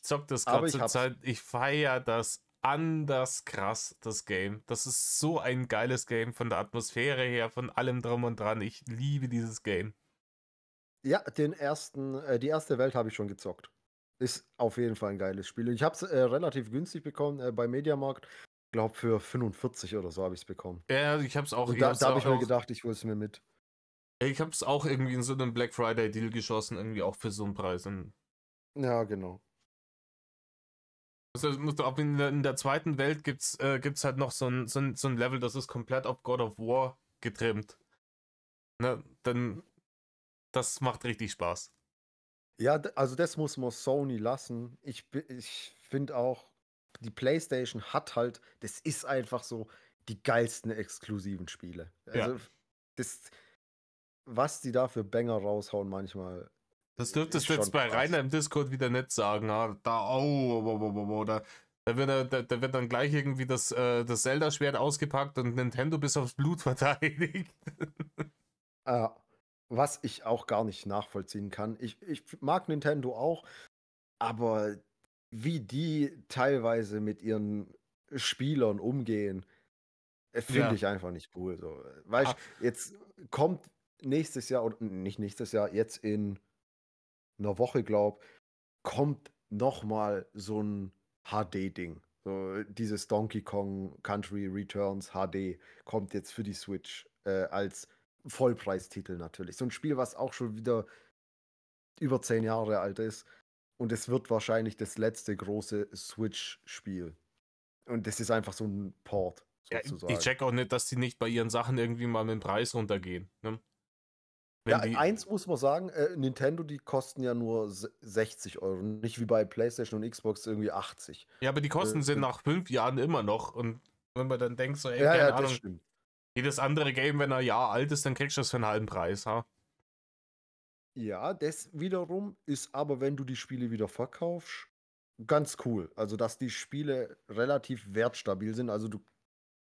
zock das Aber gerade ich zur hab's. Zeit. Ich feiere das anders krass, das Game. Das ist so ein geiles Game von der Atmosphäre her, von allem drum und dran. Ich liebe dieses Game. Ja, die erste Welt habe ich schon gezockt. Ist auf jeden Fall ein geiles Spiel. Ich habe es relativ günstig bekommen bei Mediamarkt. Ich glaube für 45 oder so habe ich es bekommen. Ja, ich hab's auch. Und Ich da hab's habe ich mir auch, gedacht, ich hole es mir mit. ich hab's auch irgendwie in so einem Black Friday Deal geschossen, irgendwie auch für so einen Preis. Und Ja, genau. also, auch in der zweiten Welt gibt's halt noch so ein Level, das ist komplett auf God of War getrimmt. Ne, dann, das macht richtig Spaß. Ja, also das muss man Sony lassen. Ich finde auch, die PlayStation hat halt, das ist einfach so die geilsten exklusiven Spiele. Ja. Also das, was die da für Banger raushauen manchmal. Das dürftest ist du jetzt schon bei krass. Rainer im Discord wieder nicht sagen. Da wird dann gleich irgendwie das Zelda-Schwert ausgepackt und Nintendo bis aufs Blut verteidigt. Was ich auch gar nicht nachvollziehen kann. Ich mag Nintendo auch, aber wie die teilweise mit ihren Spielern umgehen, finde Ja. ich einfach nicht cool. So. Weißt, jetzt kommt nächstes Jahr, oder nicht nächstes Jahr, jetzt in einer Woche, kommt nochmal so ein HD-Ding. So, dieses Donkey Kong Country Returns HD kommt jetzt für die Switch als Vollpreistitel natürlich. So ein Spiel, was auch schon wieder über 10 Jahre alt ist. Und es wird wahrscheinlich das letzte große Switch-Spiel. Und das ist einfach so ein Port, Ja, sozusagen. ich check auch nicht, dass die nicht bei ihren Sachen irgendwie mal mit dem Preis runtergehen. Ne? Ja, eins muss man sagen, Nintendo, die kosten ja nur 60 €, nicht wie bei PlayStation und Xbox irgendwie 80. Ja, aber die Kosten sind nach 5 Jahren immer noch. Und wenn man dann denkt, so, ey, Ja, keine das Ahnung, stimmt. jedes andere Game, wenn er ein Jahr alt ist, dann kriegst du das für einen halben Preis. Ha? Ja, das wiederum ist aber, wenn du die Spiele wieder verkaufst, ganz cool. Also, dass die Spiele relativ wertstabil sind. Also, du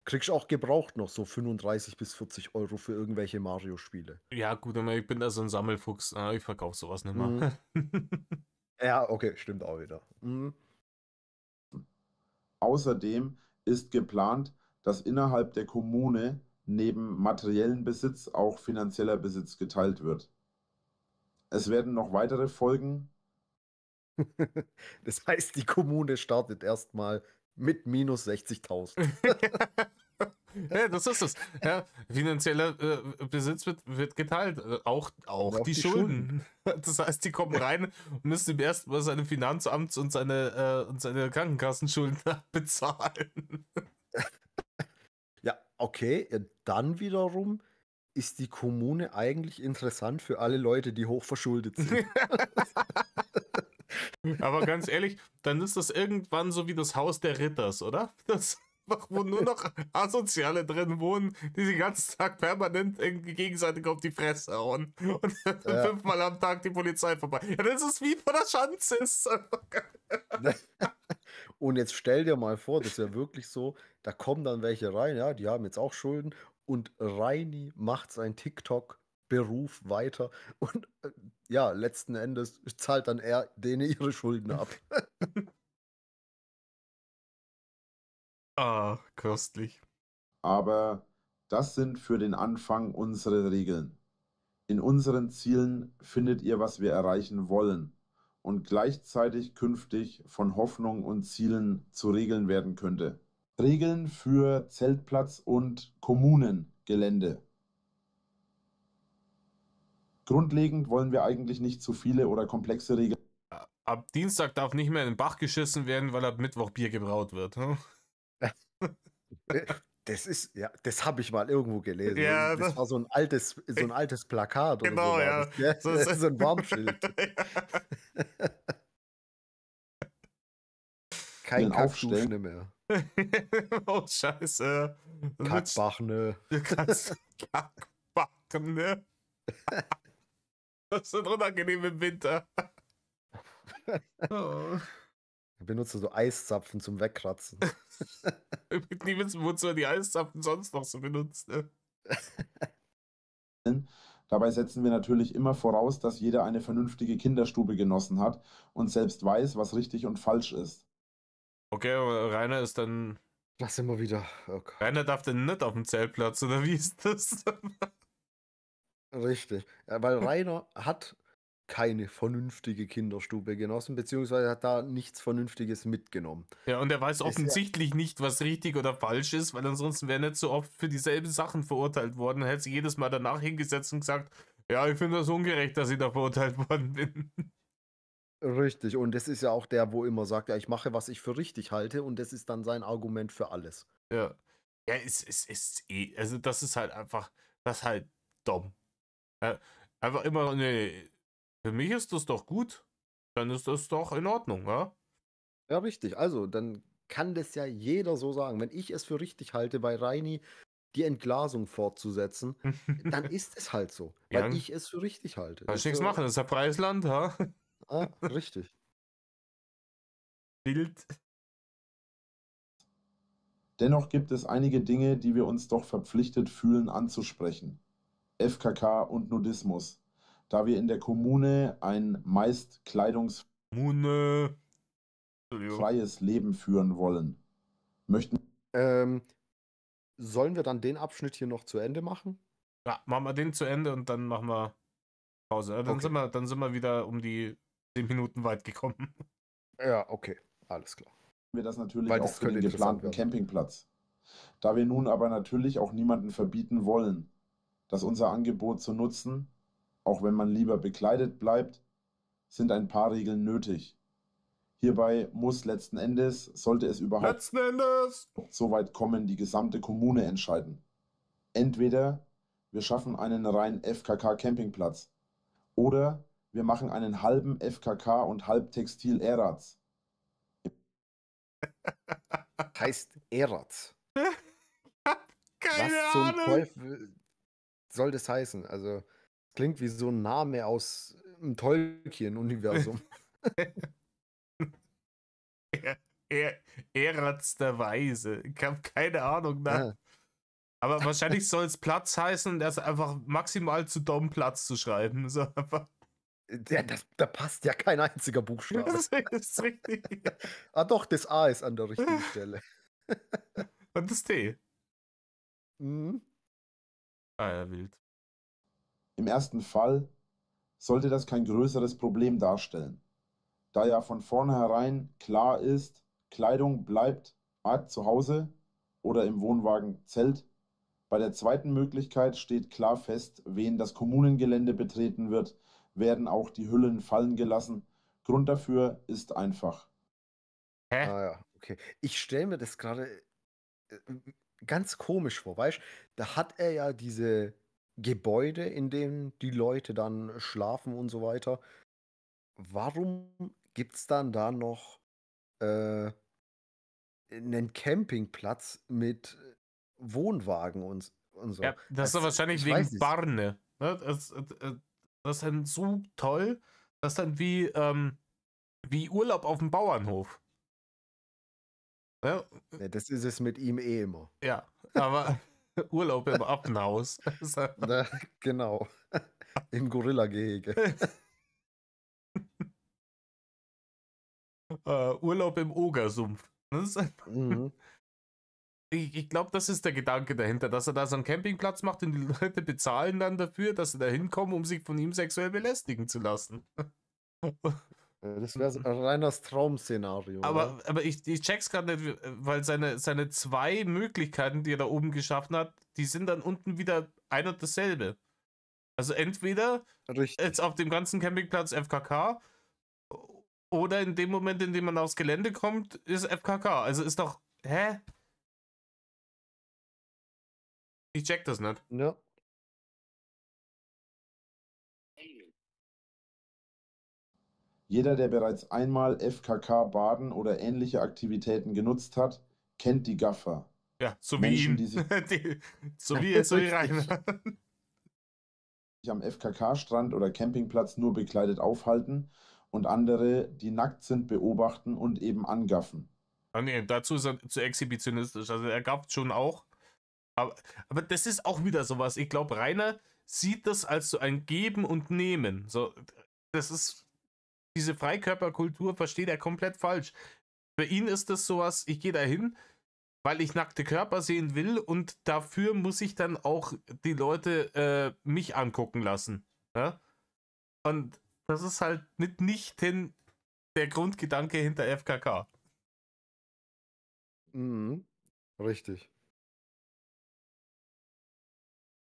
kriegst auch gebraucht noch so 35 bis 40 € für irgendwelche Mario-Spiele. Ja, gut, aber ich bin da so ein Sammelfuchs. Ich verkaufe sowas nicht Mhm. mehr. Ja, okay, stimmt auch wieder. Mhm. Außerdem ist geplant, dass innerhalb der Kommune neben materiellen Besitz auch finanzieller Besitz geteilt wird. Es werden noch weitere Folgen. Das heißt, die Kommune startet erstmal mit minus 60.000. Ja, das ist es. Ja, finanzieller Besitz wird geteilt. Auch Auf die die Schulden. Das heißt, die kommen rein und müssen im ersten Mal seine Finanzamts- und seine Krankenkassenschulden bezahlen. Ja, okay, dann wiederum ist die Kommune eigentlich interessant für alle Leute, die hochverschuldet sind. Aber ganz ehrlich, dann ist das irgendwann so wie das Haus der Ritters, oder? Das, wo nur noch Asoziale drin wohnen, die den ganzen Tag permanent irgendwie gegenseitig auf die Fresse hauen. Und Ja. 5-mal am Tag die Polizei vorbei. Ja, das ist wie vor der Schanze. Ist einfach geil. Und jetzt stell dir mal vor, das wäre wirklich so, da kommen dann welche rein, ja, die haben jetzt auch Schulden und Reini macht seinen TikTok-Beruf weiter und ja, letzten Endes zahlt dann er denen ihre Schulden ab. Ah, köstlich. Aber das sind für den Anfang unsere Regeln. In unseren Zielen findet ihr, was wir erreichen wollen und gleichzeitig künftig von Hoffnung und Zielen zu Regeln werden könnte. Regeln für Zeltplatz und Kommunengelände. Grundlegend wollen wir eigentlich nicht zu viele oder komplexe Regeln. Ab Dienstag darf nicht mehr in den Bach geschissen werden, weil ab Mittwoch Bier gebraut wird. Hm? Das ist, ja, das habe ich mal irgendwo gelesen. Ja, Das war so ein altes Plakat oder genau, so war ja. das. Gell? So ist- So ein Warnschild. Kein aufstellen. Kackduschne mehr. Oh, scheiße. Kackbachne. Du kannst Kackbacken, ne? Das ist unangenehm im Winter. Oh. Benutze so Eiszapfen zum Wegkratzen. Ich will nie wissen, wozu er die Eiszapfen sonst noch so benutzt. Ne? Dabei setzen wir natürlich immer voraus, dass jeder eine vernünftige Kinderstube genossen hat und selbst weiß, was richtig und falsch ist. Okay, aber Rainer ist dann. Lass immer wieder. Oh Gott. Rainer darf denn nicht auf dem Zeltplatz, oder wie ist das? Richtig. Ja, weil Rainer hat keine vernünftige Kinderstube genossen, beziehungsweise hat da nichts Vernünftiges mitgenommen. Ja, und er weiß Ist ja- offensichtlich nicht, was richtig oder falsch ist, weil ansonsten wäre er nicht so oft für dieselben Sachen verurteilt worden. Er hätte sich jedes Mal danach hingesetzt und gesagt, ja, ich finde das ungerecht, dass ich da verurteilt worden bin. Richtig. Und das ist ja auch der, wo immer sagt, ja, ich mache, was ich für richtig halte, und das ist dann sein Argument für alles. Ja. Ja, es ist eh, also das ist halt einfach, das ist halt dumm. Einfach immer, nee, für mich ist das doch gut. Dann ist das doch in Ordnung, ja? Ja, richtig. Also, dann kann das ja jeder so sagen. Wenn ich es für richtig halte, bei Reini die Entglasung fortzusetzen, dann ist es halt so. Ja, Weil ich es für richtig halte. kannst Ist nichts so, machen, das ist ja Preisland, ja? richtig. Bild. Dennoch gibt es einige Dinge, die wir uns doch verpflichtet fühlen anzusprechen. FKK und Nudismus, da wir in der Kommune ein meist kleidungsfreies Mune. Entschuldigung. Leben führen wollen. Möchten Sollen wir dann den Abschnitt hier noch zu Ende machen? Ja, machen wir den zu Ende und dann machen wir Pause. Dann, Okay. dann sind wir wieder um die 10 Minuten weit gekommen. Ja, okay. Alles klar. wir das natürlich Weil auch das für den könnte interessant geplanten werden. Campingplatz. Da wir nun aber natürlich auch niemanden verbieten wollen, dass unser Angebot zu nutzen, auch wenn man lieber bekleidet bleibt, sind ein paar Regeln nötig. Hierbei muss letzten Endes, sollte es überhaupt Letzten Endes. so weit kommen, die gesamte Kommune entscheiden. Entweder wir schaffen einen reinen FKK-Campingplatz oder wir machen einen halben FKK und halb Textil-Eratz. Heißt Eratz. Keine Was zum Ahnung. Teufel soll das heißen? Also, klingt wie so ein Name aus dem Tolkien-Universum. Eratz der Weise. Ich habe keine Ahnung. Ne? Ah, Aber wahrscheinlich soll es Platz heißen, das einfach maximal zu dumm Platz zu schreiben. So einfach. da passt ja kein einziger Buchstabe. Das ist richtig. Ah, doch, das A ist an der richtigen Stelle. Und das T. Mhm. Ah ja, wild. Im ersten Fall sollte das kein größeres Problem darstellen, da ja von vornherein klar ist, Kleidung bleibt zu Hause oder im Wohnwagen Zelt. Bei der zweiten Möglichkeit steht klar fest, wen das Kommunengelände betreten wird, werden auch die Hüllen fallen gelassen. Grund dafür ist einfach. Hä? Ah ja, okay. Ich stelle mir das gerade äh, ganz komisch vor, weißt du? Da hat er ja diese Gebäude, in denen die Leute dann schlafen und so weiter. Warum gibt es dann da noch äh, einen Campingplatz mit Wohnwagen und so? Ja, das ist doch wahrscheinlich Ich weiß wegen nicht. Barne. Ne? Das ist dann so toll, das ist dann wie Urlaub auf dem Bauernhof. Ne? Ne, das ist es mit ihm eh immer. Ja, aber Urlaub im Affenhaus. Ne, genau. Im Gorilla-Gehege. Urlaub im Ogersumpf. Mhm. Ich glaube, das ist der Gedanke dahinter, dass er da so einen Campingplatz macht und die Leute bezahlen dann dafür, dass sie da hinkommen, um sich von ihm sexuell belästigen zu lassen. Das wäre ein reines Traum-Szenario, ja. Aber ich check's gerade nicht, weil seine zwei Möglichkeiten, die er da oben geschaffen hat, die sind dann unten wieder ein und dasselbe. Also entweder jetzt Richtig. auf dem ganzen Campingplatz FKK oder in dem Moment, in dem man aufs Gelände kommt, ist FKK. Also ist doch, hä? Ich check das nicht. Ja. Jeder, der bereits einmal FKK baden oder ähnliche Aktivitäten genutzt hat, kennt die Gaffer. Ja, so wie Menschen, ihn. die sich So wie jetzt so wie Richtig. Rainer. am FKK-Strand oder Campingplatz nur bekleidet aufhalten und andere, die nackt sind, beobachten und eben angaffen. Ah, nee, dazu ist er zu exhibitionistisch. Also er gab schon auch. Aber das ist auch wieder sowas. Ich glaube, Rainer sieht das als so ein Geben und Nehmen. So, das ist diese Freikörperkultur, versteht er komplett falsch. Für ihn ist das sowas, ich gehe da hin, weil ich nackte Körper sehen will und dafür muss ich dann auch die Leute mich angucken lassen. Ja? Und das ist halt mitnichten der Grundgedanke hinter FKK. Mhm. Richtig.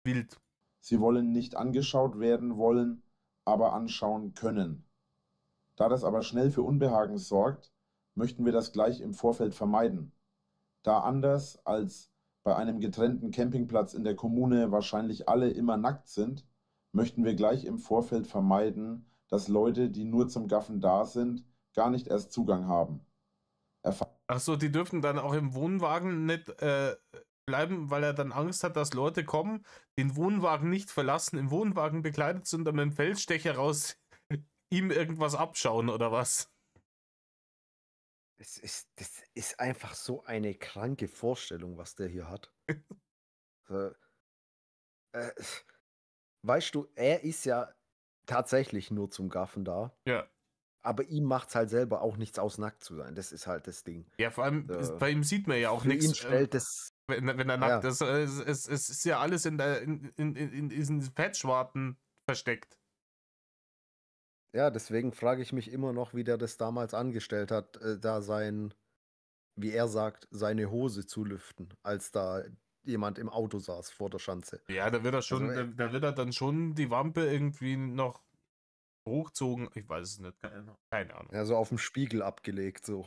Wild. Sie wollen nicht angeschaut werden wollen, aber anschauen können. Da das aber schnell für Unbehagen sorgt, möchten wir das gleich im Vorfeld vermeiden. Da anders als bei einem getrennten Campingplatz in der Kommune wahrscheinlich alle immer nackt sind, möchten wir gleich im Vorfeld vermeiden, dass Leute, die nur zum Gaffen da sind, gar nicht erst Zugang haben. Achso, die dürfen dann auch im Wohnwagen nicht bleiben, weil er dann Angst hat, dass Leute kommen, den Wohnwagen nicht verlassen, im Wohnwagen bekleidet sind und mit dem Feldstecher raus ihm irgendwas abschauen oder was? Das ist einfach so eine kranke Vorstellung, was der hier hat. Äh, äh, weißt du, er ist ja tatsächlich nur zum Gaffen da, Ja. aber ihm macht's halt selber auch nichts aus, nackt zu sein. Das ist halt das Ding. Ja, vor allem Äh, bei ihm sieht man ja auch für ihn nichts, stellt das, wenn er nackt ja, ist. Es ist ja alles in diesen Fettschwarten versteckt. ja, deswegen frage ich mich immer noch, wie der das damals angestellt hat, da wie er sagt, seine Hose zu lüften, als da jemand im Auto saß vor der Schanze. Ja, da wird er Also, schon, da wird er dann schon die Wampe irgendwie noch hochzogen. Ich weiß es nicht, keine Ahnung. ja, so auf dem Spiegel abgelegt, so.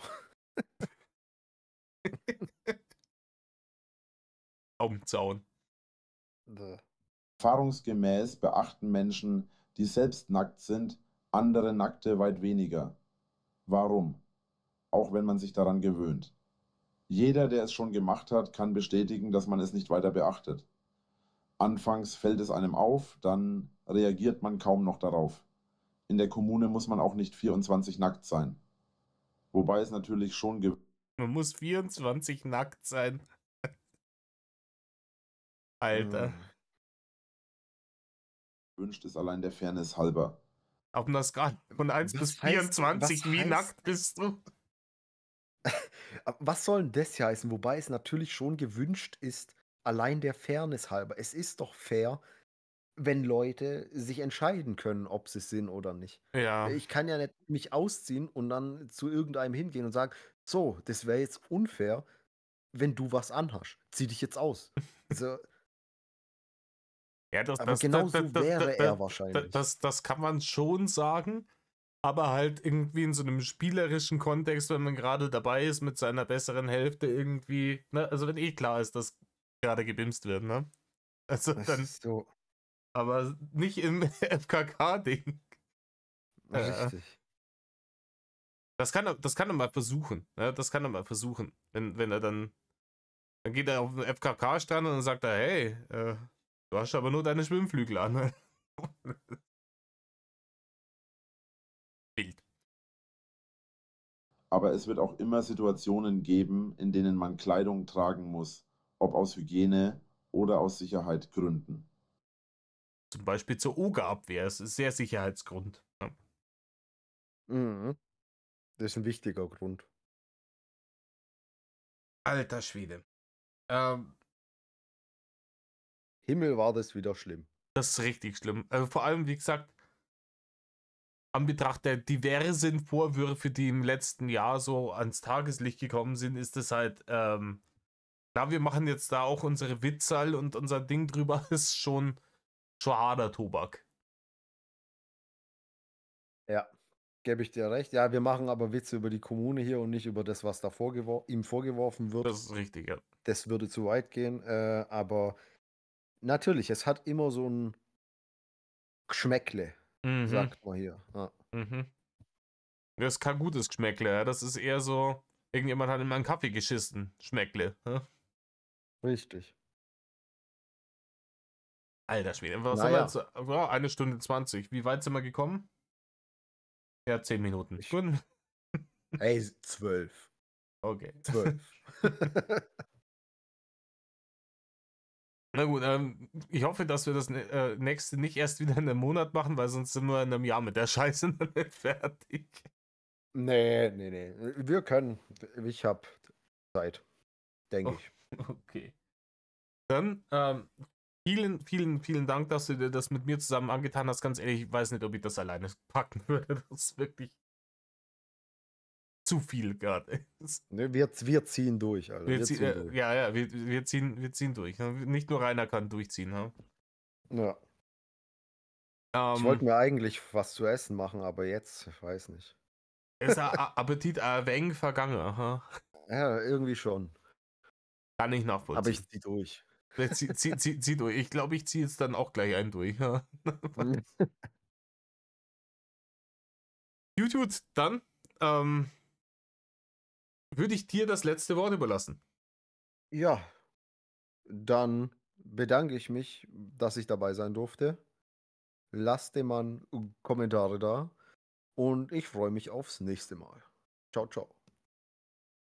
Zaun. Erfahrungsgemäß beachten Menschen, die selbst nackt sind, andere Nackte weit weniger. Warum? Auch wenn man sich daran gewöhnt. Jeder, der es schon gemacht hat, kann bestätigen, dass man es nicht weiter beachtet. Anfangs fällt es einem auf, dann reagiert man kaum noch darauf. In der Kommune muss man auch nicht 24 nackt sein. Wobei es natürlich schon Man muss 24 nackt sein. Alter. gewünscht ist, allein der Fairness halber. Auf einer Skala von 1 bis Was heißt, 24, wie nackt bist du? was soll denn das hier heißen? Wobei es natürlich schon gewünscht ist, allein der Fairness halber. Es ist doch fair, wenn Leute sich entscheiden können, ob sie es sind oder nicht. Ja. Ich kann ja nicht mich ausziehen und dann zu irgendeinem hingehen und sagen, so, das wäre jetzt unfair, wenn du was anhast. Zieh dich jetzt aus. So, Ja, aber genau so wäre er wahrscheinlich. das kann man schon sagen, aber halt irgendwie in so einem spielerischen Kontext, wenn man gerade dabei ist mit seiner besseren Hälfte irgendwie, ne? Also wenn eh klar ist, dass gerade gebimst wird, ne? Also Das dann, ist so aber nicht im FKK-Ding. richtig. Das kann er mal versuchen. Ja, das kann er mal versuchen. Wenn er dann geht er auf den FKK-Stand und dann sagt er, hey, du hast aber nur deine Schwimmflügel an. Ne? Wild. Aber es wird auch immer Situationen geben, in denen man Kleidung tragen muss, ob aus Hygiene oder aus Sicherheitsgründen. Zum Beispiel zur Ogerabwehr. Es ist sehr Sicherheitsgrund. Ja. Mhm. Das ist ein wichtiger Grund. Alter Schwede. Himmel war das wieder schlimm. Das ist richtig schlimm. Vor allem, wie gesagt, an Betracht der diversen Vorwürfe, die im letzten Jahr so ans Tageslicht gekommen sind, ist es halt, klar, wir machen jetzt da auch unsere Witzerl und unser Ding drüber ist schon harter Tobak. Ja, gebe ich dir recht. Ja, wir machen aber Witze über die Kommune hier und nicht über das, was da ihm vorgeworfen wird. Das ist richtig, ja. Das würde zu weit gehen. Aber natürlich, es hat immer so ein Geschmäckle, Mhm. sagt man hier. Ja. Mhm. Das ist kein gutes Geschmäckle, ja. Das ist eher so, irgendjemand hat in meinen Kaffee geschissen. Schmeckle. Ja? Richtig. Alter Schwede. Was Naja. haben wir jetzt? Oh, 1 Stunde 20. Wie weit sind wir gekommen? Ja, 10 Minuten. Gut. Hey, 12. Okay. 12. Na gut, ich hoffe, dass wir das nächste nicht erst wieder in einem Monat machen, weil sonst sind wir in einem Jahr mit der Scheiße noch nicht fertig. Nee. Wir können. Ich habe Zeit, denke Oh. ich. Okay. Dann, vielen Dank, dass du dir das mit mir zusammen angetan hast. Ganz ehrlich, ich weiß nicht, ob ich das alleine packen würde. Das ist wirklich zu viel gerade. Ne, wir ziehen durch, Alter. Wir ziehen durch. Ja, wir ziehen durch. Nicht nur Rainer kann durchziehen. Ne? Ja. Ich wollte mir eigentlich was zu essen machen, aber jetzt, ich weiß nicht. Ist der Appetit ein wenig vergangen. Aha. Ja, irgendwie schon. Kann ich nachvollziehen. Aber ich zieh durch. Zieh durch. Ich glaube, ich ziehe jetzt dann auch gleich einen durch. Ja. Gut, dann würde ich dir das letzte Wort überlassen. Ja, dann bedanke ich mich, dass ich dabei sein durfte. Lasst dem Mann Kommentare da und ich freue mich aufs nächste Mal. Ciao, ciao.